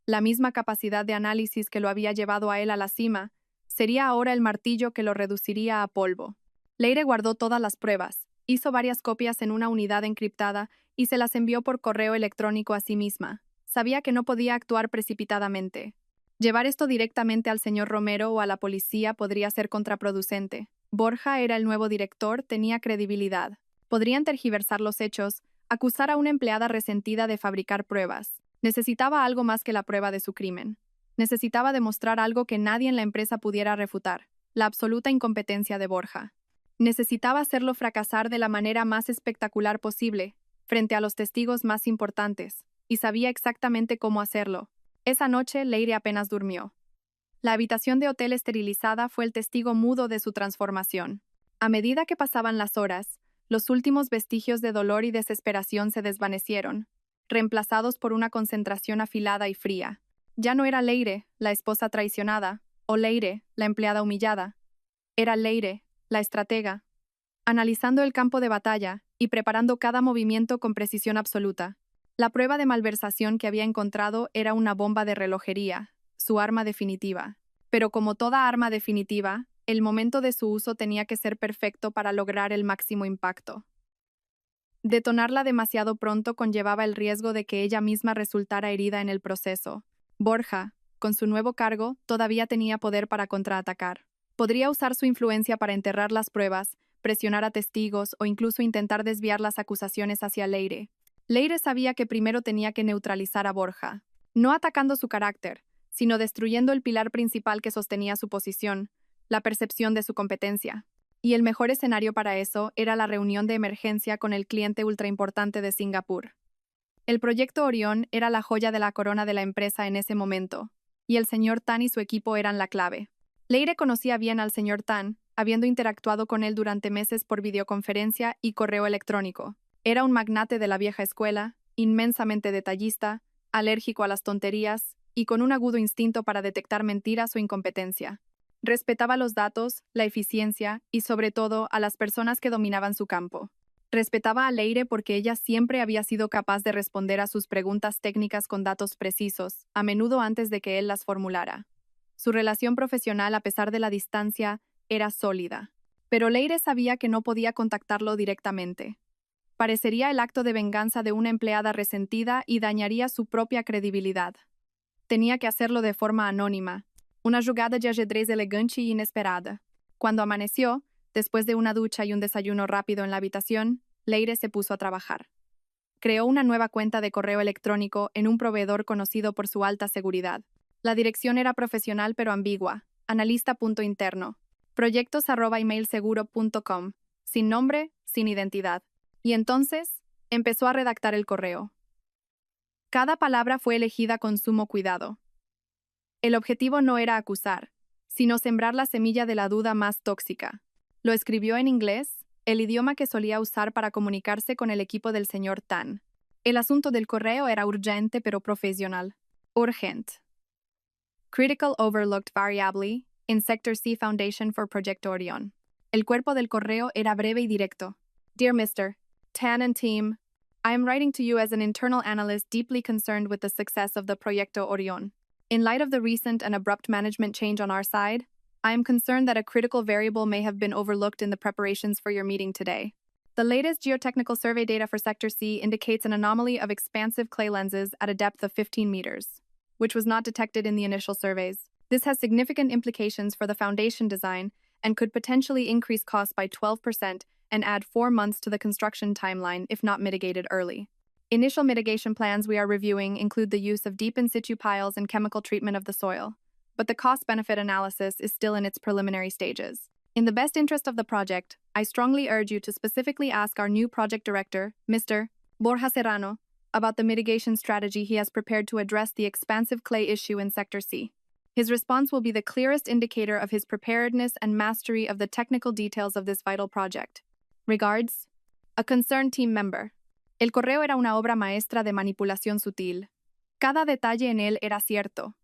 la misma capacidad de análisis que lo había llevado a él a la cima, sería ahora el martillo que lo reduciría a polvo. Leire guardó todas las pruebas, hizo varias copias en una unidad encriptada y se las envió por correo electrónico a sí misma. Sabía que no podía actuar precipitadamente. Llevar esto directamente al señor Romero o a la policía podría ser contraproducente. Borja era el nuevo director, tenía credibilidad. Podrían tergiversar los hechos, acusar a una empleada resentida de fabricar pruebas. Necesitaba algo más que la prueba de su crimen. Necesitaba demostrar algo que nadie en la empresa pudiera refutar: la absoluta incompetencia de Borja. Necesitaba hacerlo fracasar de la manera más espectacular posible, frente a los testigos más importantes, y sabía exactamente cómo hacerlo. Esa noche, Leire apenas durmió. La habitación de hotel esterilizada fue el testigo mudo de su transformación. A medida que pasaban las horas, los últimos vestigios de dolor y desesperación se desvanecieron, reemplazados por una concentración afilada y fría. Ya no era Leire, la esposa traicionada, o Leire, la empleada humillada. Era Leire, la estratega, analizando el campo de batalla y preparando cada movimiento con precisión absoluta. La prueba de malversación que había encontrado era una bomba de relojería, su arma definitiva. Pero como toda arma definitiva, el momento de su uso tenía que ser perfecto para lograr el máximo impacto. Detonarla demasiado pronto conllevaba el riesgo de que ella misma resultara herida en el proceso. Borja, con su nuevo cargo, todavía tenía poder para contraatacar. Podría usar su influencia para enterrar las pruebas, presionar a testigos o incluso intentar desviar las acusaciones hacia Leire. Leire sabía que primero tenía que neutralizar a Borja, no atacando su carácter, sino destruyendo el pilar principal que sostenía su posición, la percepción de su competencia. Y el mejor escenario para eso era la reunión de emergencia con el cliente ultraimportante de Singapur. El proyecto Orión era la joya de la corona de la empresa en ese momento, y el señor Tan y su equipo eran la clave. Leire conocía bien al señor Tan, habiendo interactuado con él durante meses por videoconferencia y correo electrónico. Era un magnate de la vieja escuela, inmensamente detallista, alérgico a las tonterías y con un agudo instinto para detectar mentiras o incompetencia. Respetaba los datos, la eficiencia y, sobre todo, a las personas que dominaban su campo. Respetaba a Leire porque ella siempre había sido capaz de responder a sus preguntas técnicas con datos precisos, a menudo antes de que él las formulara. Su relación profesional, a pesar de la distancia, era sólida. Pero Leire sabía que no podía contactarlo directamente. Parecería el acto de venganza de una empleada resentida y dañaría su propia credibilidad. Tenía que hacerlo de forma anónima, una jugada de ajedrez elegante y inesperada. Cuando amaneció, después de una ducha y un desayuno rápido en la habitación, Leire se puso a trabajar. Creó una nueva cuenta de correo electrónico en un proveedor conocido por su alta seguridad. La dirección era profesional pero ambigua, analista.interno, proyectos@emailseguro.com, sin nombre, sin identidad. Y entonces, empezó a redactar el correo. Cada palabra fue elegida con sumo cuidado. El objetivo no era acusar, sino sembrar la semilla de la duda más tóxica. Lo escribió en inglés, el idioma que solía usar para comunicarse con el equipo del señor Tan. El asunto del correo era urgente pero profesional. Urgent. Critical Overlooked Variably in Sector C Foundation for Proyecto Orión. El cuerpo del correo era breve y directo. Dear Mr. Tan and team, I am writing to you as an internal analyst deeply concerned with the success of the Proyecto Orión. In light of the recent and abrupt management change on our side, I am concerned that a critical variable may have been overlooked in the preparations for your meeting today. The latest geotechnical survey data for Sector C indicates an anomaly of expansive clay lenses at a depth of 15 meters, which was not detected in the initial surveys. This has significant implications for the foundation design and could potentially increase costs by 12% and add 4 months to the construction timeline if not mitigated early. Initial mitigation plans we are reviewing include the use of deep in situ piles and chemical treatment of the soil, but the cost-benefit analysis is still in its preliminary stages. In the best interest of the project, I strongly urge you to specifically ask our new project director, Mr. Borja Serrano, about the mitigation strategy he has prepared to address the expansive clay issue in Sector C. His response will be the clearest indicator of his preparedness and mastery of the technical details of this vital project. Regards, a concerned team member. El correo era una obra maestra de manipulación sutil. Cada detalle en él era cierto.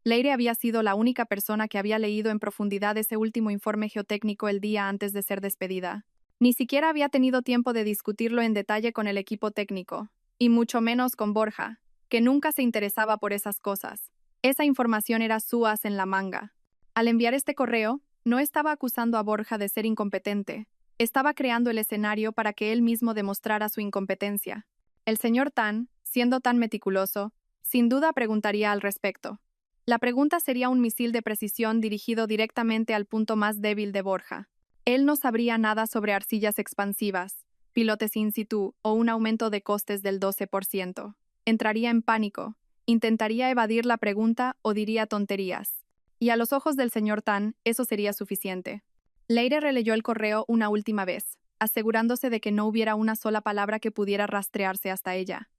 Leire había sido la única persona que había leído en profundidad ese último informe geotécnico el día antes de ser despedida. Ni siquiera había tenido tiempo de discutirlo en detalle con el equipo técnico, y mucho menos con Borja, que nunca se interesaba por esas cosas. Esa información era su as en la manga. Al enviar este correo, no estaba acusando a Borja de ser incompetente. Estaba creando el escenario para que él mismo demostrara su incompetencia. El señor Tan, siendo tan meticuloso, sin duda preguntaría al respecto. La pregunta sería un misil de precisión dirigido directamente al punto más débil de Borja. Él no sabría nada sobre arcillas expansivas, pilotes in situ o un aumento de costes del 12%. Entraría en pánico, intentaría evadir la pregunta o diría tonterías. Y a los ojos del señor Tan, eso sería suficiente. Leire releyó el correo una última vez, asegurándose de que no hubiera una sola palabra que pudiera rastrearse hasta ella.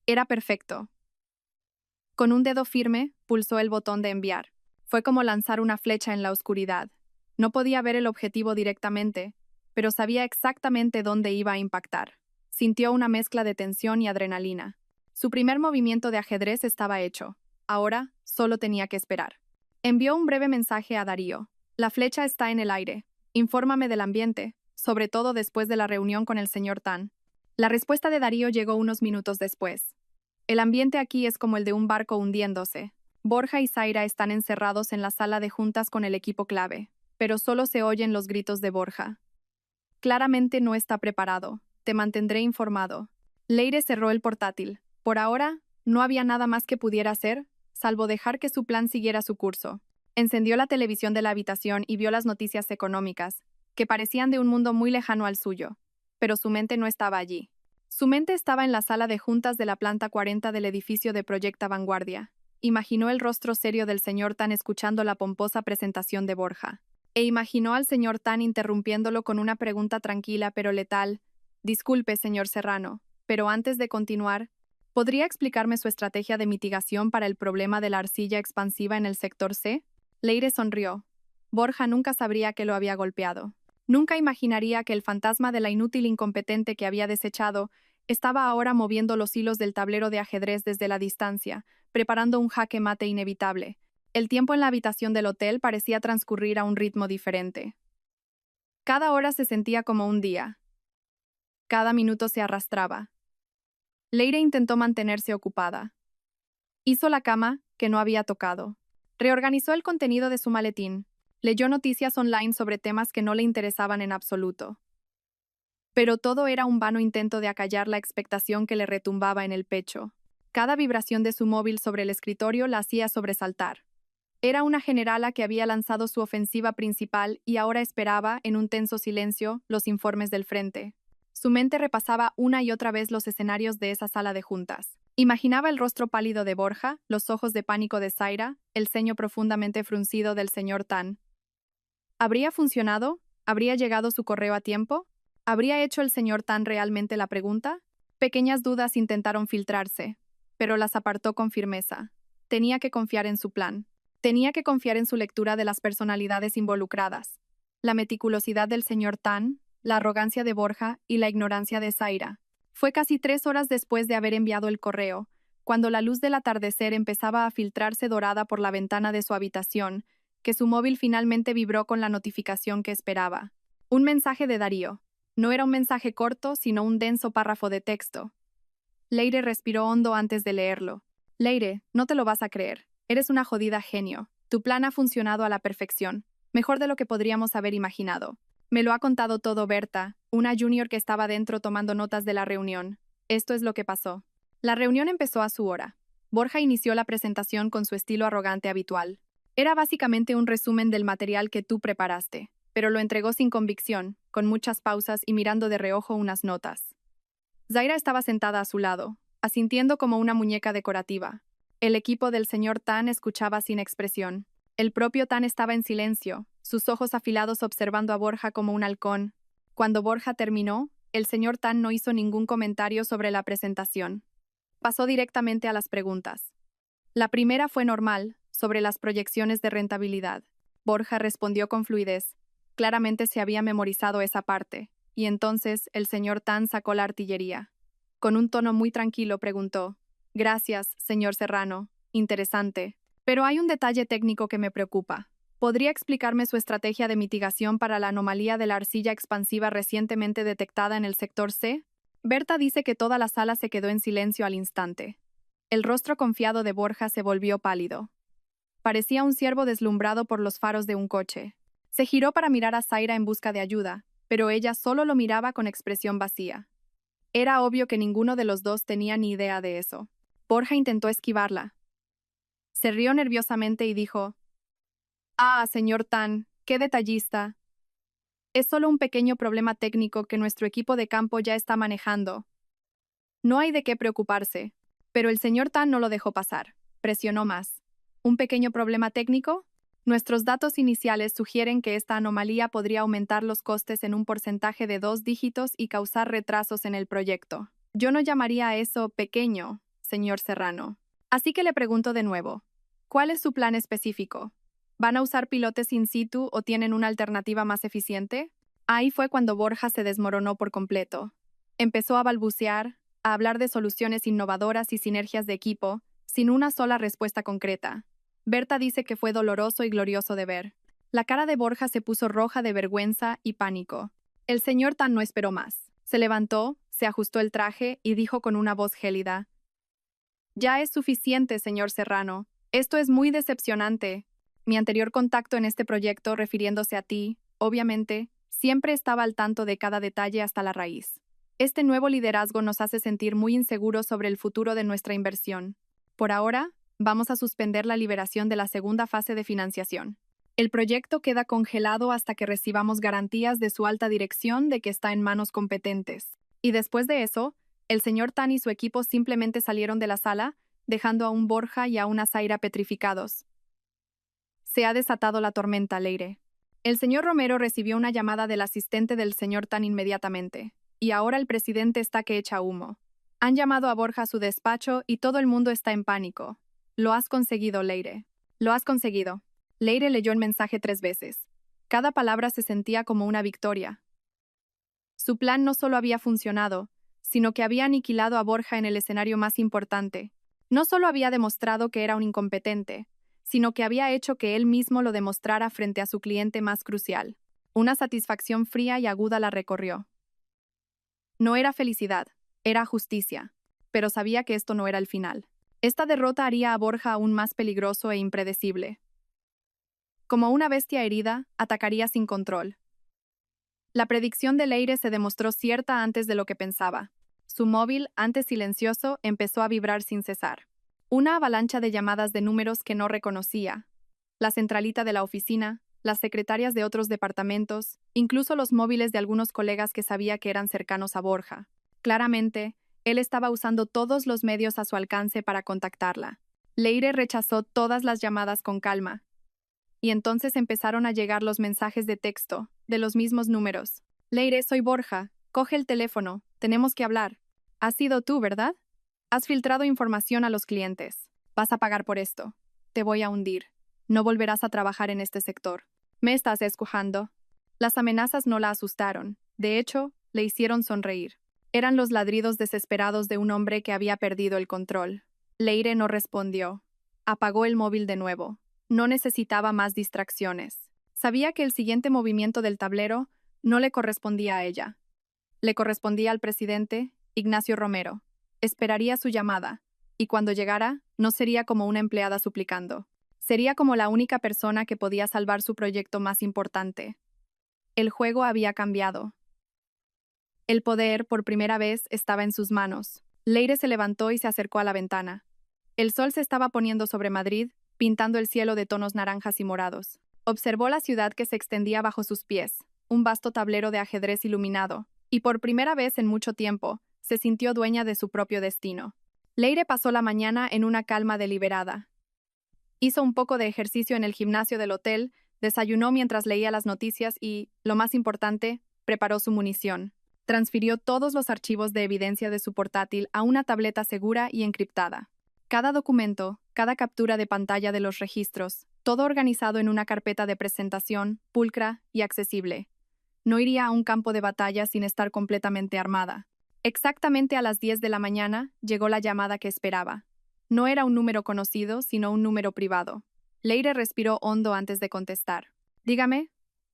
Era perfecto. Con un dedo firme, pulsó el botón de enviar. Fue como lanzar una flecha en la oscuridad. No podía ver el objetivo directamente, pero sabía exactamente dónde iba a impactar. Sintió una mezcla de tensión y adrenalina. Su primer movimiento de ajedrez estaba hecho. Ahora, solo tenía que esperar. Envió un breve mensaje a Darío. La flecha está en el aire. Infórmame del ambiente, sobre todo después de la reunión con el señor Tan. La respuesta de Darío llegó unos minutos después. El ambiente aquí es como el de un barco hundiéndose. Borja y Zaira están encerrados en la sala de juntas con el equipo clave, pero solo se oyen los gritos de Borja. Claramente no está preparado. Te mantendré informado. Leire cerró el portátil. Por ahora, no había nada más que pudiera hacer, salvo dejar que su plan siguiera su curso. Encendió la televisión de la habitación y vio las noticias económicas, que parecían de un mundo muy lejano al suyo, pero su mente no estaba allí. Su mente estaba en la sala de juntas de la planta 40 del edificio de Proyecta Vanguardia. Imaginó el rostro serio del señor Tan escuchando la pomposa presentación de Borja. E imaginó al señor Tan interrumpiéndolo con una pregunta tranquila pero letal. Disculpe, señor Serrano, pero antes de continuar, ¿podría explicarme su estrategia de mitigación para el problema de la arcilla expansiva en el sector C? Leire sonrió. Borja nunca sabría que lo había golpeado. Nunca imaginaría que el fantasma de la inútil incompetente que había desechado Estaba ahora moviendo los hilos del tablero de ajedrez desde la distancia, preparando un jaque mate inevitable. El tiempo en la habitación del hotel parecía transcurrir a un ritmo diferente. Cada hora se sentía como un día. Cada minuto se arrastraba. Leire intentó mantenerse ocupada. Hizo la cama, que no había tocado. Reorganizó el contenido de su maletín. Leyó noticias online sobre temas que no le interesaban en absoluto. Pero todo era un vano intento de acallar la expectación que le retumbaba en el pecho. Cada vibración de su móvil sobre el escritorio la hacía sobresaltar. Era una generala que había lanzado su ofensiva principal y ahora esperaba, en un tenso silencio, los informes del frente. Su mente repasaba una y otra vez los escenarios de esa sala de juntas. Imaginaba el rostro pálido de Borja, los ojos de pánico de Zaira, el ceño profundamente fruncido del señor Tan. ¿Habría funcionado? ¿Habría llegado su correo a tiempo? ¿Habría hecho el señor Tan realmente la pregunta? Pequeñas dudas intentaron filtrarse, pero las apartó con firmeza. Tenía que confiar en su plan. Tenía que confiar en su lectura de las personalidades involucradas. La meticulosidad del señor Tan, la arrogancia de Borja y la ignorancia de Zaira. Fue casi 3 horas después de haber enviado el correo, cuando la luz del atardecer empezaba a filtrarse dorada por la ventana de su habitación, que su móvil finalmente vibró con la notificación que esperaba. Un mensaje de Darío. No era un mensaje corto, sino un denso párrafo de texto. Leire respiró hondo antes de leerlo. Leire, no te lo vas a creer. Eres una jodida genio. Tu plan ha funcionado a la perfección. Mejor de lo que podríamos haber imaginado. Me lo ha contado todo Berta, una junior que estaba dentro tomando notas de la reunión. Esto es lo que pasó. La reunión empezó a su hora. Borja inició la presentación con su estilo arrogante habitual. Era básicamente un resumen del material que tú preparaste, pero lo entregó sin convicción, con muchas pausas y mirando de reojo unas notas. Zaira estaba sentada a su lado, asintiendo como una muñeca decorativa. El equipo del señor Tan escuchaba sin expresión. El propio Tan estaba en silencio, sus ojos afilados observando a Borja como un halcón. Cuando Borja terminó, el señor Tan no hizo ningún comentario sobre la presentación. Pasó directamente a las preguntas. La primera fue normal, sobre las proyecciones de rentabilidad. Borja respondió con fluidez. Claramente se había memorizado esa parte, y entonces el señor Tan sacó la artillería. Con un tono muy tranquilo preguntó: «Gracias, señor Serrano. Interesante. Pero hay un detalle técnico que me preocupa. ¿Podría explicarme su estrategia de mitigación para la anomalía de la arcilla expansiva recientemente detectada en el sector C?» Berta dice que toda la sala se quedó en silencio al instante. El rostro confiado de Borja se volvió pálido. Parecía un ciervo deslumbrado por los faros de un coche. Se giró para mirar a Zaira en busca de ayuda, pero ella solo lo miraba con expresión vacía. Era obvio que ninguno de los dos tenía ni idea de eso. Borja intentó esquivarla. Se rió nerviosamente y dijo: «Ah, señor Tan, qué detallista. Es solo un pequeño problema técnico que nuestro equipo de campo ya está manejando. No hay de qué preocuparse». Pero el señor Tan no lo dejó pasar. Presionó más. ¿Un pequeño problema técnico? Nuestros datos iniciales sugieren que esta anomalía podría aumentar los costes en un porcentaje de 2 dígitos y causar retrasos en el proyecto. Yo no llamaría a eso pequeño, señor Serrano. Así que le pregunto de nuevo, ¿cuál es su plan específico? ¿Van a usar pilotes in situ o tienen una alternativa más eficiente? Ahí fue cuando Borja se desmoronó por completo. Empezó a balbucear, a hablar de soluciones innovadoras y sinergias de equipo, sin una sola respuesta concreta. Berta dice que fue doloroso y glorioso de ver. La cara de Borja se puso roja de vergüenza y pánico. El señor Tan no esperó más. Se levantó, se ajustó el traje y dijo con una voz gélida: «Ya es suficiente, señor Serrano. Esto es muy decepcionante. Mi anterior contacto en este proyecto, refiriéndose a ti, obviamente, siempre estaba al tanto de cada detalle hasta la raíz. Este nuevo liderazgo nos hace sentir muy inseguros sobre el futuro de nuestra inversión. Por ahora, vamos a suspender la liberación de la segunda fase de financiación. El proyecto queda congelado hasta que recibamos garantías de su alta dirección de que está en manos competentes. Y después de eso, el señor Tan y su equipo simplemente salieron de la sala, dejando a un Borja y a una Zaira petrificados. Se ha desatado la tormenta, Leire. El señor Romero recibió una llamada del asistente del señor Tan inmediatamente. Y ahora el presidente está que echa humo. Han llamado a Borja a su despacho y todo el mundo está en pánico. Lo has conseguido, Leire. Lo has conseguido. Leire leyó el mensaje 3 veces. Cada palabra se sentía como una victoria. Su plan no solo había funcionado, sino que había aniquilado a Borja en el escenario más importante. No solo había demostrado que era un incompetente, sino que había hecho que él mismo lo demostrara frente a su cliente más crucial. Una satisfacción fría y aguda la recorrió. No era felicidad, era justicia, pero sabía que esto no era el final. Esta derrota haría a Borja aún más peligroso e impredecible. Como una bestia herida, atacaría sin control. La predicción de Leire se demostró cierta antes de lo que pensaba. Su móvil, antes silencioso, empezó a vibrar sin cesar. Una avalancha de llamadas de números que no reconocía. La centralita de la oficina, las secretarias de otros departamentos, incluso los móviles de algunos colegas que sabía que eran cercanos a Borja. Claramente, él estaba usando todos los medios a su alcance para contactarla. Leire rechazó todas las llamadas con calma. Y entonces empezaron a llegar los mensajes de texto, de los mismos números. Leire, soy Borja. Coge el teléfono. Tenemos que hablar. Has sido tú, ¿verdad? Has filtrado información a los clientes. Vas a pagar por esto. Te voy a hundir. No volverás a trabajar en este sector. Me estás escuchando. Las amenazas no la asustaron. De hecho, le hicieron sonreír. Eran los ladridos desesperados de un hombre que había perdido el control. Leire no respondió. Apagó el móvil de nuevo. No necesitaba más distracciones. Sabía que el siguiente movimiento del tablero no le correspondía a ella. Le correspondía al presidente, Ignacio Romero. Esperaría su llamada, y cuando llegara, no sería como una empleada suplicando. Sería como la única persona que podía salvar su proyecto más importante. El juego había cambiado. El poder, por primera vez, estaba en sus manos. Leire se levantó y se acercó a la ventana. El sol se estaba poniendo sobre Madrid, pintando el cielo de tonos naranjas y morados. Observó la ciudad que se extendía bajo sus pies, un vasto tablero de ajedrez iluminado, y por primera vez en mucho tiempo, se sintió dueña de su propio destino. Leire pasó la mañana en una calma deliberada. Hizo un poco de ejercicio en el gimnasio del hotel, desayunó mientras leía las noticias y, lo más importante, preparó su munición. Transfirió todos los archivos de evidencia de su portátil a una tableta segura y encriptada. Cada documento, cada captura de pantalla de los registros, todo organizado en una carpeta de presentación, pulcra y accesible. No iría a un campo de batalla sin estar completamente armada. Exactamente a las 10 de la mañana llegó la llamada que esperaba. No era un número conocido, sino un número privado. Leire respiró hondo antes de contestar. Dígame.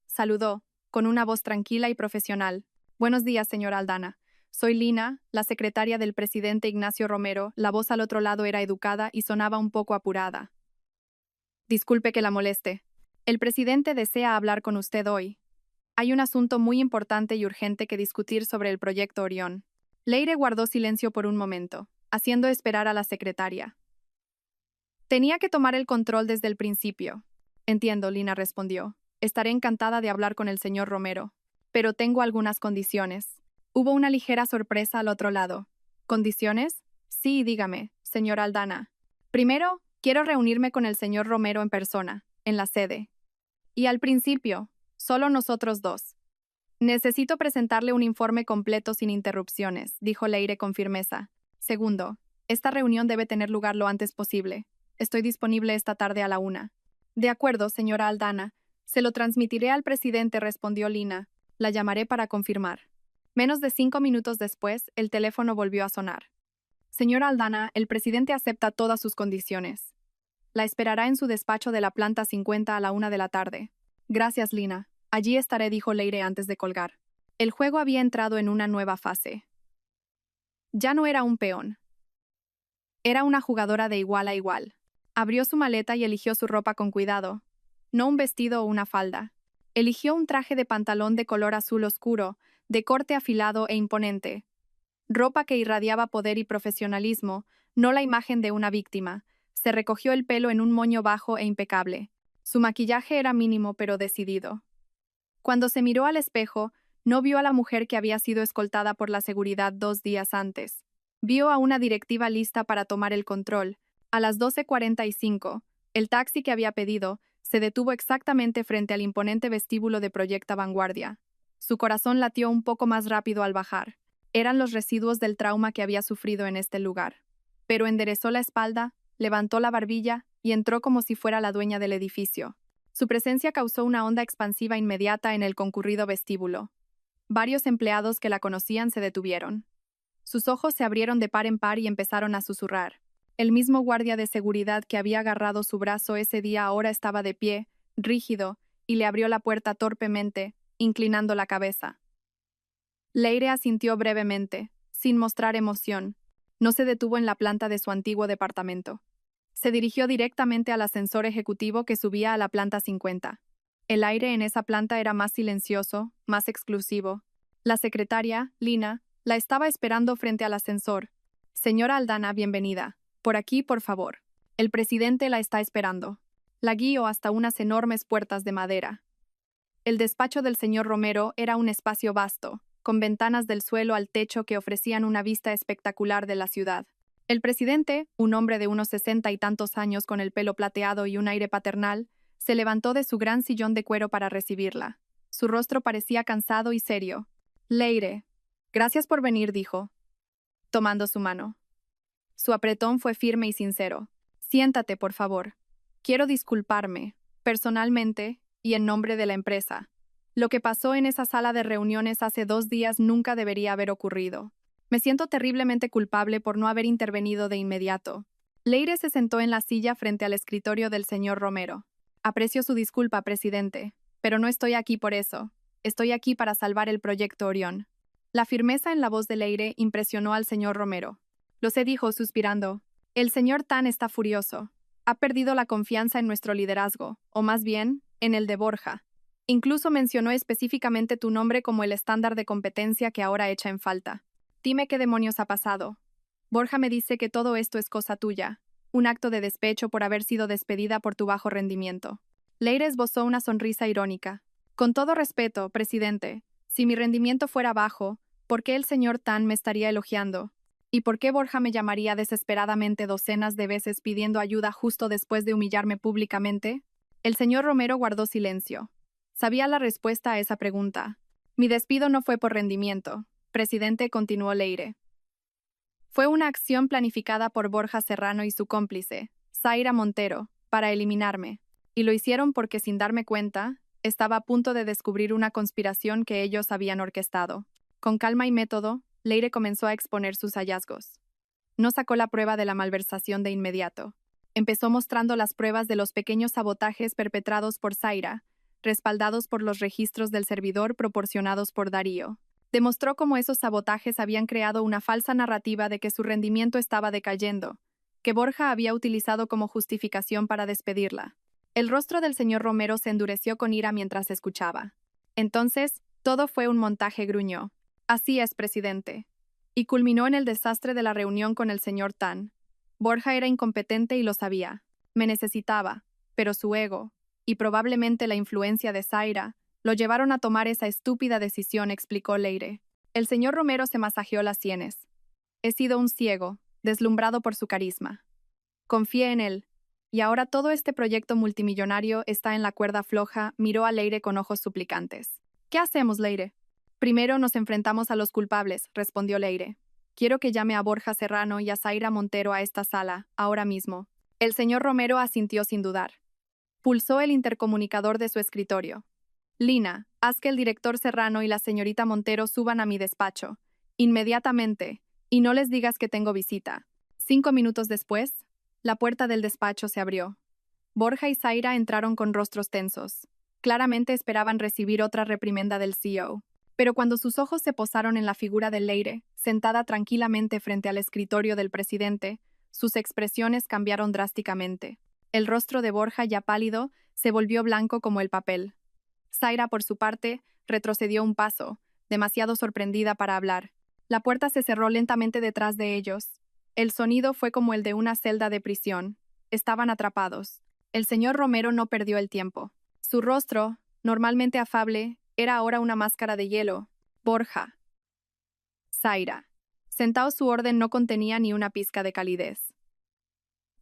Saludó, con una voz tranquila y profesional. Buenos días, señora Aldana. Soy Lina, la secretaria del presidente Ignacio Romero. La voz al otro lado era educada y sonaba un poco apurada. Disculpe que la moleste. El presidente desea hablar con usted hoy. Hay un asunto muy importante y urgente que discutir sobre el proyecto Orión. Leire guardó silencio por un momento, haciendo esperar a la secretaria. Tenía que tomar el control desde el principio. Entiendo, Lina respondió. Estaré encantada de hablar con el señor Romero. Pero tengo algunas condiciones. Hubo una ligera sorpresa al otro lado. ¿Condiciones? Sí, dígame, señora Aldana. Primero, quiero reunirme con el señor Romero en persona, en la sede. Y al principio, solo nosotros dos. Necesito presentarle un informe completo sin interrupciones, dijo Leire con firmeza. Segundo, esta reunión debe tener lugar lo antes posible. Estoy disponible esta tarde a la 1. De acuerdo, señora Aldana. Se lo transmitiré al presidente, respondió Lina. La llamaré para confirmar. Menos de 5 minutos después, el teléfono volvió a sonar. Señora Aldana, el presidente acepta todas sus condiciones. La esperará en su despacho de la planta 50 a la 1 de la tarde. Gracias, Lina. Allí estaré, dijo Leire antes de colgar. El juego había entrado en una nueva fase. Ya no era un peón. Era una jugadora de igual a igual. Abrió su maleta y eligió su ropa con cuidado. No un vestido o una falda. Eligió un traje de pantalón de color azul oscuro, de corte afilado e imponente. Ropa que irradiaba poder y profesionalismo, no la imagen de una víctima. Se recogió el pelo en un moño bajo e impecable. Su maquillaje era mínimo pero decidido. Cuando se miró al espejo, no vio a la mujer que había sido escoltada por la seguridad 2 días antes. Vio a una directiva lista para tomar el control. A las 12:45, el taxi que había pedido se detuvo exactamente frente al imponente vestíbulo de Proyecta Vanguardia. Su corazón latió un poco más rápido al bajar. Eran los residuos del trauma que había sufrido en este lugar. Pero enderezó la espalda, levantó la barbilla y entró como si fuera la dueña del edificio. Su presencia causó una onda expansiva inmediata en el concurrido vestíbulo. Varios empleados que la conocían se detuvieron. Sus ojos se abrieron de par en par y empezaron a susurrar. El mismo guardia de seguridad que había agarrado su brazo ese día ahora estaba de pie, rígido, y le abrió la puerta torpemente, inclinando la cabeza. Leire asintió brevemente, sin mostrar emoción. No se detuvo en la planta de su antiguo departamento. Se dirigió directamente al ascensor ejecutivo que subía a la planta 50. El aire en esa planta era más silencioso, más exclusivo. La secretaria, Lina, la estaba esperando frente al ascensor. Señora Aldana, bienvenida. Por aquí, por favor. El presidente la está esperando. La guió hasta unas enormes puertas de madera. El despacho del señor Romero era un espacio vasto, con ventanas del suelo al techo que ofrecían una vista espectacular de la ciudad. El presidente, un hombre de unos 60 y tantos años con el pelo plateado y un aire paternal, se levantó de su gran sillón de cuero para recibirla. Su rostro parecía cansado y serio. Leire, gracias por venir, dijo, tomando su mano. Su apretón fue firme y sincero. Siéntate, por favor. Quiero disculparme, personalmente y en nombre de la empresa. Lo que pasó en esa sala de reuniones hace 2 días nunca debería haber ocurrido. Me siento terriblemente culpable por no haber intervenido de inmediato. Leire se sentó en la silla frente al escritorio del señor Romero. Aprecio su disculpa, presidente, pero no estoy aquí por eso. Estoy aquí para salvar el proyecto Orión. La firmeza en la voz de Leire impresionó al señor Romero. Lo sé, dijo, suspirando. El señor Tan está furioso. Ha perdido la confianza en nuestro liderazgo, o más bien, en el de Borja. Incluso mencionó específicamente tu nombre como el estándar de competencia que ahora echa en falta. Dime qué demonios ha pasado. Borja me dice que todo esto es cosa tuya, un acto de despecho por haber sido despedida por tu bajo rendimiento. Leire esbozó una sonrisa irónica. Con todo respeto, presidente, si mi rendimiento fuera bajo, ¿por qué el señor Tan me estaría elogiando? ¿Y por qué Borja me llamaría desesperadamente docenas de veces pidiendo ayuda justo después de humillarme públicamente? El señor Romero guardó silencio. Sabía la respuesta a esa pregunta. Mi despido no fue por rendimiento, presidente, continuó Leire. Fue una acción planificada por Borja Serrano y su cómplice, Zaira Montero, para eliminarme. Y lo hicieron porque, sin darme cuenta, estaba a punto de descubrir una conspiración que ellos habían orquestado. Con calma y método, Leire comenzó a exponer sus hallazgos. No sacó la prueba de la malversación de inmediato. Empezó mostrando las pruebas de los pequeños sabotajes perpetrados por Zaira, respaldados por los registros del servidor proporcionados por Darío. Demostró cómo esos sabotajes habían creado una falsa narrativa de que su rendimiento estaba decayendo, que Borja había utilizado como justificación para despedirla. El rostro del señor Romero se endureció con ira mientras escuchaba. Entonces, todo fue un montaje, gruñó. Así es, presidente. Y culminó en el desastre de la reunión con el señor Tan. Borja era incompetente y lo sabía. Me necesitaba, pero su ego, y probablemente la influencia de Zaira, lo llevaron a tomar esa estúpida decisión, explicó Leire. El señor Romero se masajeó las sienes. He sido un ciego, deslumbrado por su carisma. Confié en él. Y ahora todo este proyecto multimillonario está en la cuerda floja, miró a Leire con ojos suplicantes. ¿Qué hacemos, Leire? Primero nos enfrentamos a los culpables, respondió Leire. Quiero que llame a Borja Serrano y a Zaira Montero a esta sala, ahora mismo. El señor Romero asintió sin dudar. Pulsó el intercomunicador de su escritorio. Lina, haz que el director Serrano y la señorita Montero suban a mi despacho. Inmediatamente. Y no les digas que tengo visita. 5 minutos después, la puerta del despacho se abrió. Borja y Zaira entraron con rostros tensos. Claramente esperaban recibir otra reprimenda del CEO. Pero cuando sus ojos se posaron en la figura de Leire, sentada tranquilamente frente al escritorio del presidente, sus expresiones cambiaron drásticamente. El rostro de Borja, ya pálido, se volvió blanco como el papel. Zaira, por su parte, retrocedió un paso, demasiado sorprendida para hablar. La puerta se cerró lentamente detrás de ellos. El sonido fue como el de una celda de prisión. Estaban atrapados. El señor Romero no perdió el tiempo. Su rostro, normalmente afable, era ahora una máscara de hielo. Borja. Zaira. Sentado, su orden no contenía ni una pizca de calidez.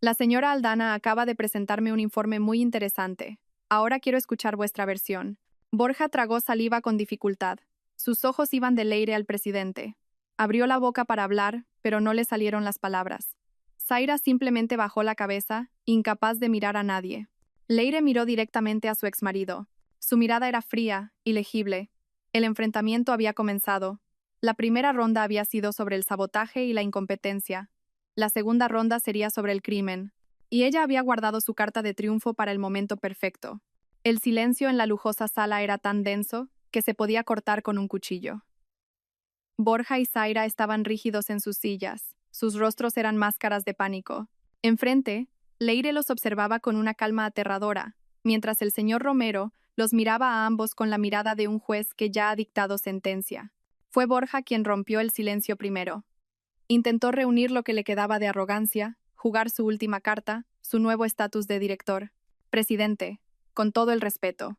La señora Aldana acaba de presentarme un informe muy interesante. Ahora quiero escuchar vuestra versión. Borja tragó saliva con dificultad. Sus ojos iban de Leire al presidente. Abrió la boca para hablar, pero no le salieron las palabras. Zaira simplemente bajó la cabeza, incapaz de mirar a nadie. Leire miró directamente a su exmarido. Su mirada era fría, ilegible. El enfrentamiento había comenzado. La primera ronda había sido sobre el sabotaje y la incompetencia. La segunda ronda sería sobre el crimen. Y ella había guardado su carta de triunfo para el momento perfecto. El silencio en la lujosa sala era tan denso que se podía cortar con un cuchillo. Borja y Zaira estaban rígidos en sus sillas. Sus rostros eran máscaras de pánico. Enfrente, Leire los observaba con una calma aterradora, mientras el señor Romero los miraba a ambos con la mirada de un juez que ya ha dictado sentencia. Fue Borja quien rompió el silencio primero. Intentó reunir lo que le quedaba de arrogancia, jugar su última carta, su nuevo estatus de director. Presidente, con todo el respeto.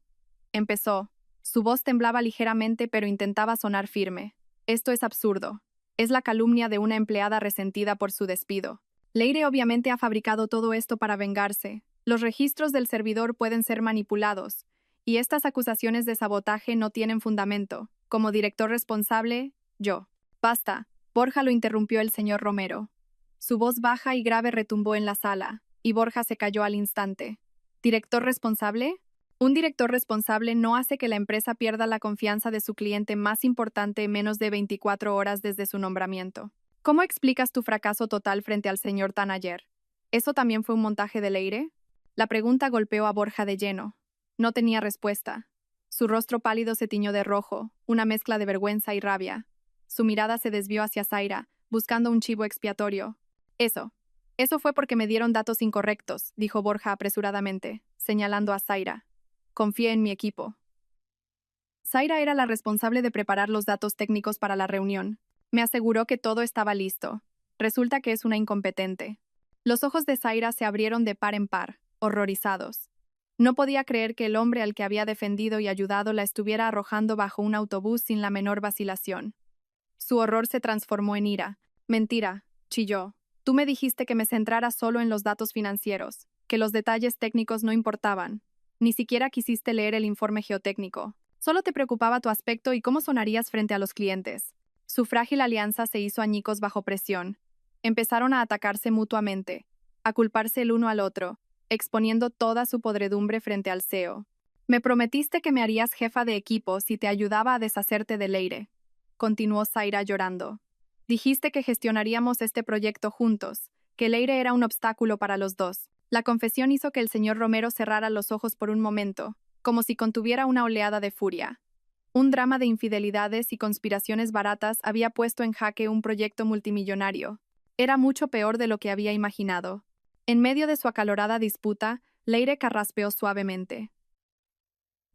Empezó. Su voz temblaba ligeramente pero intentaba sonar firme. Esto es absurdo. Es la calumnia de una empleada resentida por su despido. Leire obviamente ha fabricado todo esto para vengarse. Los registros del servidor pueden ser manipulados, y estas acusaciones de sabotaje no tienen fundamento. Como director responsable, yo. Basta. Borja lo interrumpió el señor Romero. Su voz baja y grave retumbó en la sala, y Borja se calló al instante. ¿Director responsable? Un director responsable no hace que la empresa pierda la confianza de su cliente más importante en menos de 24 horas desde su nombramiento. ¿Cómo explicas tu fracaso total frente al señor Tanayer? ¿Eso también fue un montaje de Leire? La pregunta golpeó a Borja de lleno. No tenía respuesta. Su rostro pálido se tiñó de rojo, una mezcla de vergüenza y rabia. Su mirada se desvió hacia Zaira, buscando un chivo expiatorio. Eso fue porque me dieron datos incorrectos, dijo Borja apresuradamente, señalando a Zaira. Confié en mi equipo. Zaira era la responsable de preparar los datos técnicos para la reunión. Me aseguró que todo estaba listo. Resulta que es una incompetente. Los ojos de Zaira se abrieron de par en par, horrorizados. No podía creer que el hombre al que había defendido y ayudado la estuviera arrojando bajo un autobús sin la menor vacilación. Su horror se transformó en ira. Mentira, chilló. Tú me dijiste que me centrara solo en los datos financieros, que los detalles técnicos no importaban. Ni siquiera quisiste leer el informe geotécnico. Solo te preocupaba tu aspecto y cómo sonarías frente a los clientes. Su frágil alianza se hizo añicos bajo presión. Empezaron a atacarse mutuamente, a culparse el uno al otro, exponiendo toda su podredumbre frente al CEO. Me prometiste que me harías jefa de equipo si te ayudaba a deshacerte de Leire. Continuó Zaira llorando. Dijiste que gestionaríamos este proyecto juntos, que Leire era un obstáculo para los dos. La confesión hizo que el señor Romero cerrara los ojos por un momento, como si contuviera una oleada de furia. Un drama de infidelidades y conspiraciones baratas había puesto en jaque un proyecto multimillonario. Era mucho peor de lo que había imaginado. En medio de su acalorada disputa, Leire carraspeó suavemente.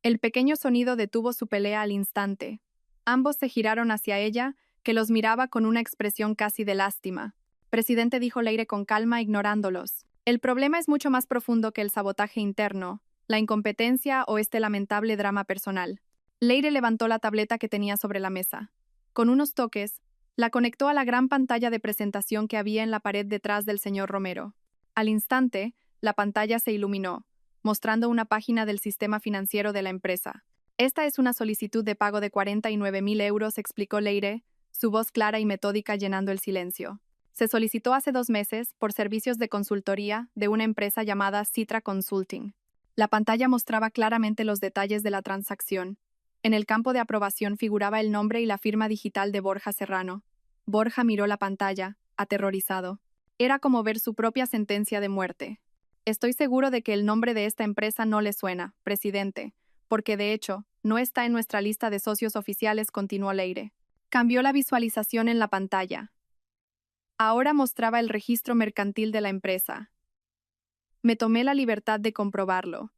El pequeño sonido detuvo su pelea al instante. Ambos se giraron hacia ella, que los miraba con una expresión casi de lástima. Presidente, dijo Leire con calma, ignorándolos. El problema es mucho más profundo que el sabotaje interno, la incompetencia o este lamentable drama personal. Leire levantó la tableta que tenía sobre la mesa. Con unos toques, la conectó a la gran pantalla de presentación que había en la pared detrás del señor Romero. Al instante, la pantalla se iluminó, mostrando una página del sistema financiero de la empresa. Esta es una solicitud de pago de 49.000 euros, explicó Leire, su voz clara y metódica llenando el silencio. Se solicitó hace 2 meses por servicios de consultoría de una empresa llamada Citra Consulting. La pantalla mostraba claramente los detalles de la transacción. En el campo de aprobación figuraba el nombre y la firma digital de Borja Serrano. Borja miró la pantalla, aterrorizado. Era como ver su propia sentencia de muerte. Estoy seguro de que el nombre de esta empresa no le suena, presidente, porque de hecho, no está en nuestra lista de socios oficiales, continuó Leire. Cambió la visualización en la pantalla. Ahora mostraba el registro mercantil de la empresa. Me tomé la libertad de comprobarlo.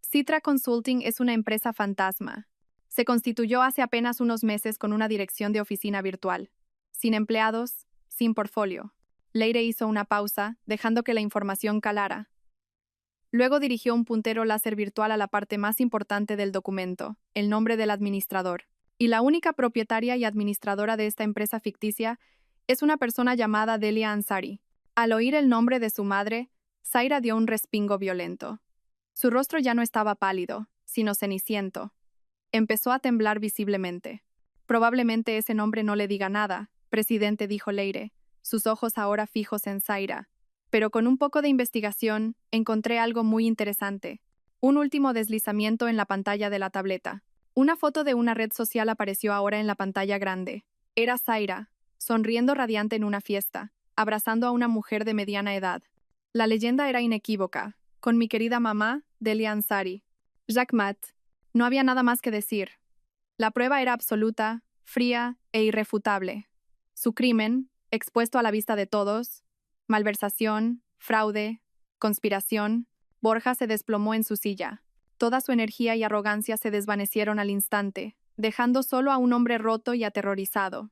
Citra Consulting es una empresa fantasma. Se constituyó hace apenas unos meses con una dirección de oficina virtual. Sin empleados, sin portfolio. Leire hizo una pausa, dejando que la información calara. Luego dirigió un puntero láser virtual a la parte más importante del documento, el nombre del administrador. Y la única propietaria y administradora de esta empresa ficticia es una persona llamada Delia Ansari. Al oír el nombre de su madre, Zaira dio un respingo violento. Su rostro ya no estaba pálido, sino ceniciento. Empezó a temblar visiblemente. Probablemente ese nombre no le diga nada, presidente, dijo Leire, sus ojos ahora fijos en Zaira. Pero con un poco de investigación, encontré algo muy interesante. Un último deslizamiento en la pantalla de la tableta. Una foto de una red social apareció ahora en la pantalla grande. Era Zaira, sonriendo radiante en una fiesta, abrazando a una mujer de mediana edad. La leyenda era inequívoca, con mi querida mamá, Delia Ansari. Jacques Mat. No había nada más que decir. La prueba era absoluta, fría e irrefutable. Su crimen, expuesto a la vista de todos, malversación, fraude, conspiración, Borja se desplomó en su silla. Toda su energía y arrogancia se desvanecieron al instante, dejando solo a un hombre roto y aterrorizado.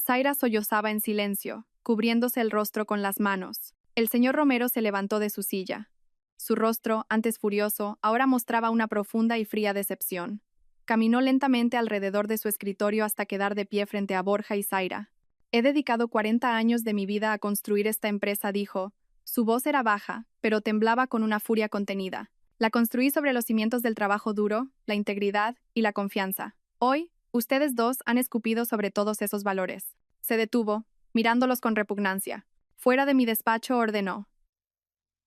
Zaira sollozaba en silencio, cubriéndose el rostro con las manos. El señor Romero se levantó de su silla. Su rostro, antes furioso, ahora mostraba una profunda y fría decepción. Caminó lentamente alrededor de su escritorio hasta quedar de pie frente a Borja y Zaira. He dedicado 40 años de mi vida a construir esta empresa, dijo. Su voz era baja, pero temblaba con una furia contenida. La construí sobre los cimientos del trabajo duro, la integridad y la confianza. Hoy, ustedes dos han escupido sobre todos esos valores. Se detuvo, mirándolos con repugnancia. Fuera de mi despacho ordenó.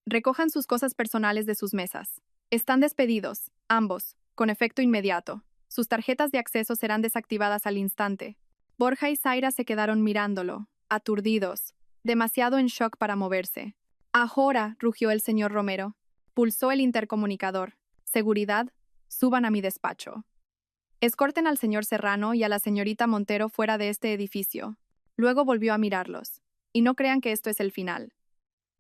Recojan sus cosas personales de sus mesas. Están despedidos, ambos, con efecto inmediato. Sus tarjetas de acceso serán desactivadas al instante. Borja y Zaira se quedaron mirándolo, aturdidos, demasiado en shock para moverse. Ahora, rugió el señor Romero. Pulsó el intercomunicador. Seguridad, suban a mi despacho. Escorten al señor Serrano y a la señorita Montero fuera de este edificio. Luego volvió a mirarlos. Y no crean que esto es el final.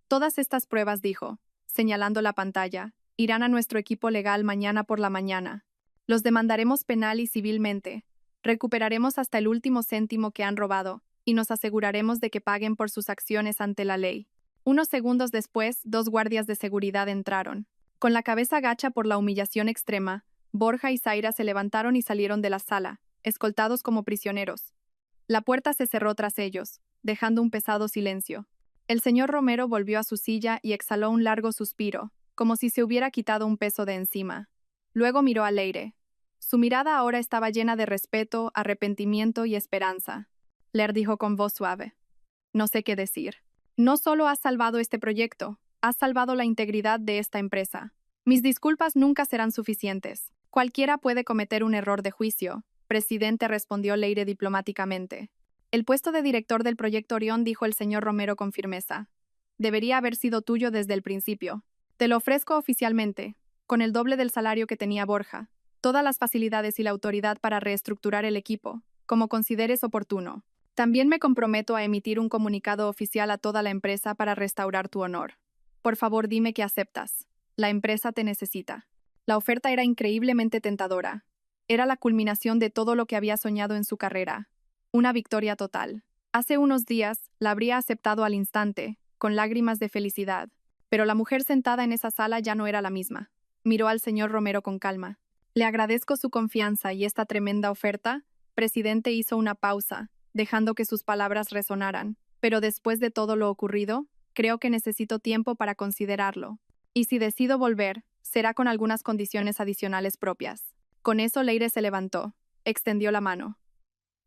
Todas estas pruebas, dijo, señalando la pantalla, irán a nuestro equipo legal mañana por la mañana. Los demandaremos penal y civilmente. Recuperaremos hasta el último céntimo que han robado, y nos aseguraremos de que paguen por sus acciones ante la ley. Unos segundos después, 2 guardias de seguridad entraron. Con la cabeza gacha por la humillación extrema, Borja y Zaira se levantaron y salieron de la sala, escoltados como prisioneros. La puerta se cerró tras ellos, dejando un pesado silencio. El señor Romero volvió a su silla y exhaló un largo suspiro, como si se hubiera quitado un peso de encima. Luego miró a Leire. Su mirada ahora estaba llena de respeto, arrepentimiento y esperanza. Leire dijo con voz suave. No sé qué decir. No solo has salvado este proyecto, has salvado la integridad de esta empresa. Mis disculpas nunca serán suficientes. Cualquiera puede cometer un error de juicio, presidente, respondió Leire diplomáticamente. El puesto de director del proyecto Orión, dijo el señor Romero con firmeza. Debería haber sido tuyo desde el principio. Te lo ofrezco oficialmente, con el doble del salario que tenía Borja, todas las facilidades y la autoridad para reestructurar el equipo, como consideres oportuno. También me comprometo a emitir un comunicado oficial a toda la empresa para restaurar tu honor. Por favor, dime que aceptas. La empresa te necesita. La oferta era increíblemente tentadora. Era la culminación de todo lo que había soñado en su carrera. Una victoria total. Hace unos días, la habría aceptado al instante, con lágrimas de felicidad. Pero la mujer sentada en esa sala ya no era la misma. Miró al señor Romero con calma. Le agradezco su confianza y esta tremenda oferta. Presidente hizo una pausa, dejando que sus palabras resonaran. Pero después de todo lo ocurrido, creo que necesito tiempo para considerarlo. Y si decido volver, será con algunas condiciones adicionales propias. Con eso Leire se levantó, extendió la mano.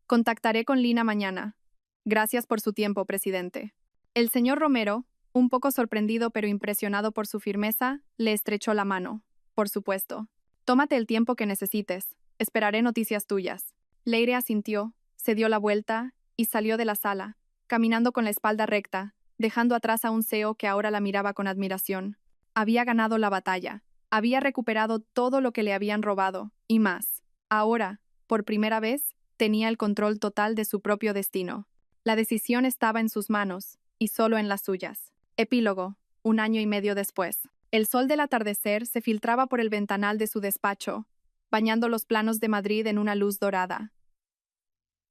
Contactaré con Lina mañana. Gracias por su tiempo, presidente. El señor Romero, un poco sorprendido pero impresionado por su firmeza, le estrechó la mano. Por supuesto. Tómate el tiempo que necesites. Esperaré noticias tuyas. Leire asintió, se dio la vuelta y salió de la sala, caminando con la espalda recta, dejando atrás a un CEO que ahora la miraba con admiración. Había ganado la batalla. Había recuperado todo lo que le habían robado, y más. Ahora, por primera vez, tenía el control total de su propio destino. La decisión estaba en sus manos, y solo en las suyas. Epílogo. 1 año y medio después. El sol del atardecer se filtraba por el ventanal de su despacho, bañando los planos de Madrid en una luz dorada.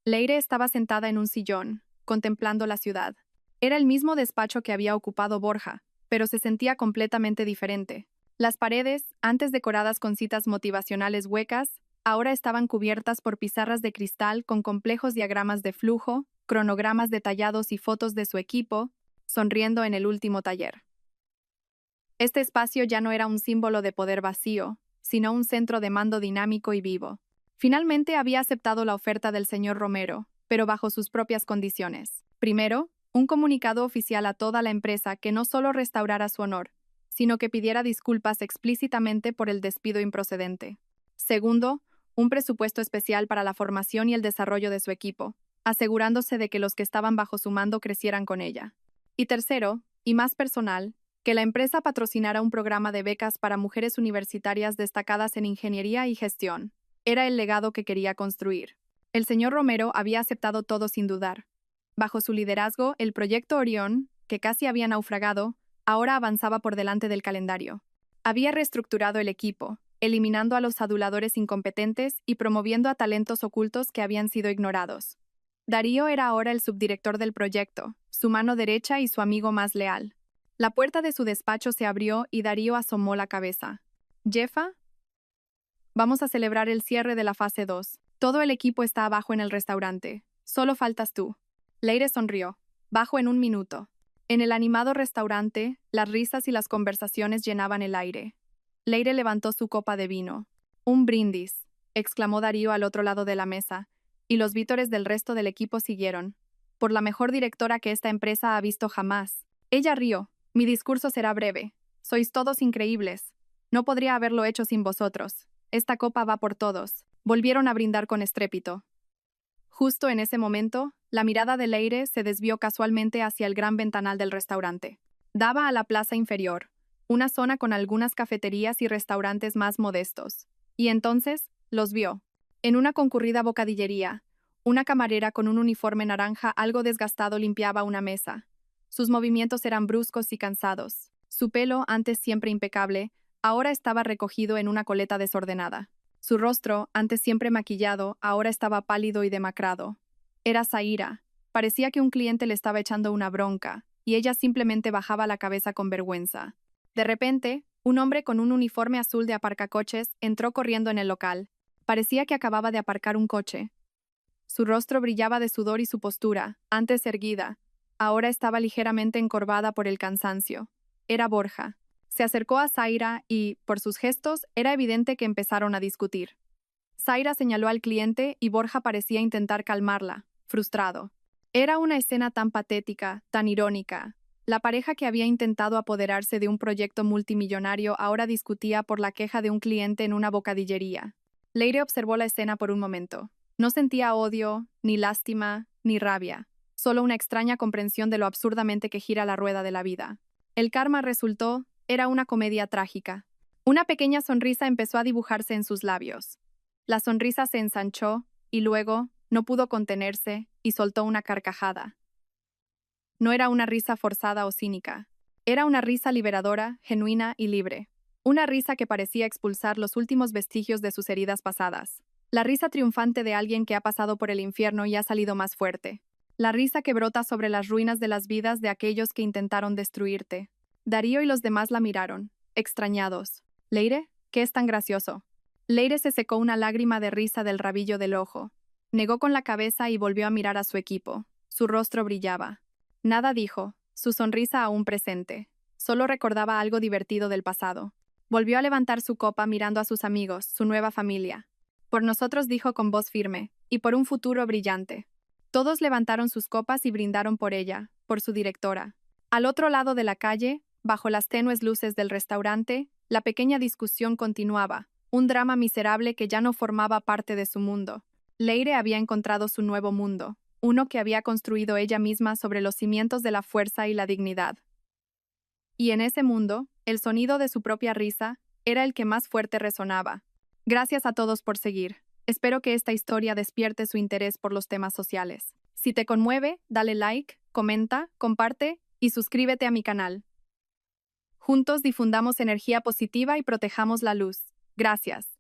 Leire estaba sentada en un sillón, contemplando la ciudad. Era el mismo despacho que había ocupado Borja, pero se sentía completamente diferente. Las paredes, antes decoradas con citas motivacionales huecas, ahora estaban cubiertas por pizarras de cristal con complejos diagramas de flujo, cronogramas detallados y fotos de su equipo, sonriendo en el último taller. Este espacio ya no era un símbolo de poder vacío, sino un centro de mando dinámico y vivo. Finalmente había aceptado la oferta del señor Romero, pero bajo sus propias condiciones. Primero, un comunicado oficial a toda la empresa que no solo restaurara su honor, sino que pidiera disculpas explícitamente por el despido improcedente. Segundo, un presupuesto especial para la formación y el desarrollo de su equipo, asegurándose de que los que estaban bajo su mando crecieran con ella. Y tercero, y más personal, que la empresa patrocinara un programa de becas para mujeres universitarias destacadas en ingeniería y gestión. Era el legado que quería construir. El señor Romero había aceptado todo sin dudar. Bajo su liderazgo, el proyecto Orión, que casi había naufragado, ahora avanzaba por delante del calendario. Había reestructurado el equipo, eliminando a los aduladores incompetentes y promoviendo a talentos ocultos que habían sido ignorados. Darío era ahora el subdirector del proyecto, su mano derecha y su amigo más leal. La puerta de su despacho se abrió y Darío asomó la cabeza. «¿Jefa? Vamos a celebrar el cierre de la fase 2. Todo el equipo está abajo en el restaurante. Solo faltas tú». Leire sonrió. «Bajo en un minuto». En el animado restaurante, las risas y las conversaciones llenaban el aire. Leire levantó su copa de vino. «Un brindis», exclamó Darío al otro lado de la mesa, y los vítores del resto del equipo siguieron. «Por la mejor directora que esta empresa ha visto jamás». Ella rió. «Mi discurso será breve. Sois todos increíbles. No podría haberlo hecho sin vosotros. Esta copa va por todos». Volvieron a brindar con estrépito. Justo en ese momento, la mirada de Leire se desvió casualmente hacia el gran ventanal del restaurante. Daba a la plaza inferior, una zona con algunas cafeterías y restaurantes más modestos. Y entonces, los vio. En una concurrida bocadillería, una camarera con un uniforme naranja algo desgastado limpiaba una mesa. Sus movimientos eran bruscos y cansados. Su pelo, antes siempre impecable, ahora estaba recogido en una coleta desordenada. Su rostro, antes siempre maquillado, ahora estaba pálido y demacrado. Era Zaira. Parecía que un cliente le estaba echando una bronca, y ella simplemente bajaba la cabeza con vergüenza. De repente, un hombre con un uniforme azul de aparcacoches entró corriendo en el local. Parecía que acababa de aparcar un coche. Su rostro brillaba de sudor y su postura, antes erguida, ahora estaba ligeramente encorvada por el cansancio. Era Borja. Se acercó a Zaira y, por sus gestos, era evidente que empezaron a discutir. Zaira señaló al cliente y Borja parecía intentar calmarla, frustrado. Era una escena tan patética, tan irónica. La pareja que había intentado apoderarse de un proyecto multimillonario ahora discutía por la queja de un cliente en una bocadillería. Leire observó la escena por un momento. No sentía odio, ni lástima, ni rabia, solo una extraña comprensión de lo absurdamente que gira la rueda de la vida. El karma resultó, era una comedia trágica. Una pequeña sonrisa empezó a dibujarse en sus labios. La sonrisa se ensanchó, y luego, no pudo contenerse, y soltó una carcajada. No era una risa forzada o cínica. Era una risa liberadora, genuina y libre. Una risa que parecía expulsar los últimos vestigios de sus heridas pasadas. La risa triunfante de alguien que ha pasado por el infierno y ha salido más fuerte. La risa que brota sobre las ruinas de las vidas de aquellos que intentaron destruirte. Darío y los demás la miraron, extrañados. «¿Leire? ¿Qué es tan gracioso?» Leire se secó una lágrima de risa del rabillo del ojo. Negó con la cabeza y volvió a mirar a su equipo. Su rostro brillaba. Nada dijo, su sonrisa aún presente. Solo recordaba algo divertido del pasado. Volvió a levantar su copa mirando a sus amigos, su nueva familia. «Por nosotros», dijo con voz firme, «y por un futuro brillante». Todos levantaron sus copas y brindaron por ella, por su directora. Al otro lado de la calle, bajo las tenues luces del restaurante, la pequeña discusión continuaba, un drama miserable que ya no formaba parte de su mundo. Leire había encontrado su nuevo mundo, uno que había construido ella misma sobre los cimientos de la fuerza y la dignidad. Y en ese mundo, el sonido de su propia risa era el que más fuerte resonaba. Gracias a todos por seguir. Espero que esta historia despierte su interés por los temas sociales. Si te conmueve, dale like, comenta, comparte y suscríbete a mi canal. Juntos difundamos energía positiva y protejamos la luz. Gracias.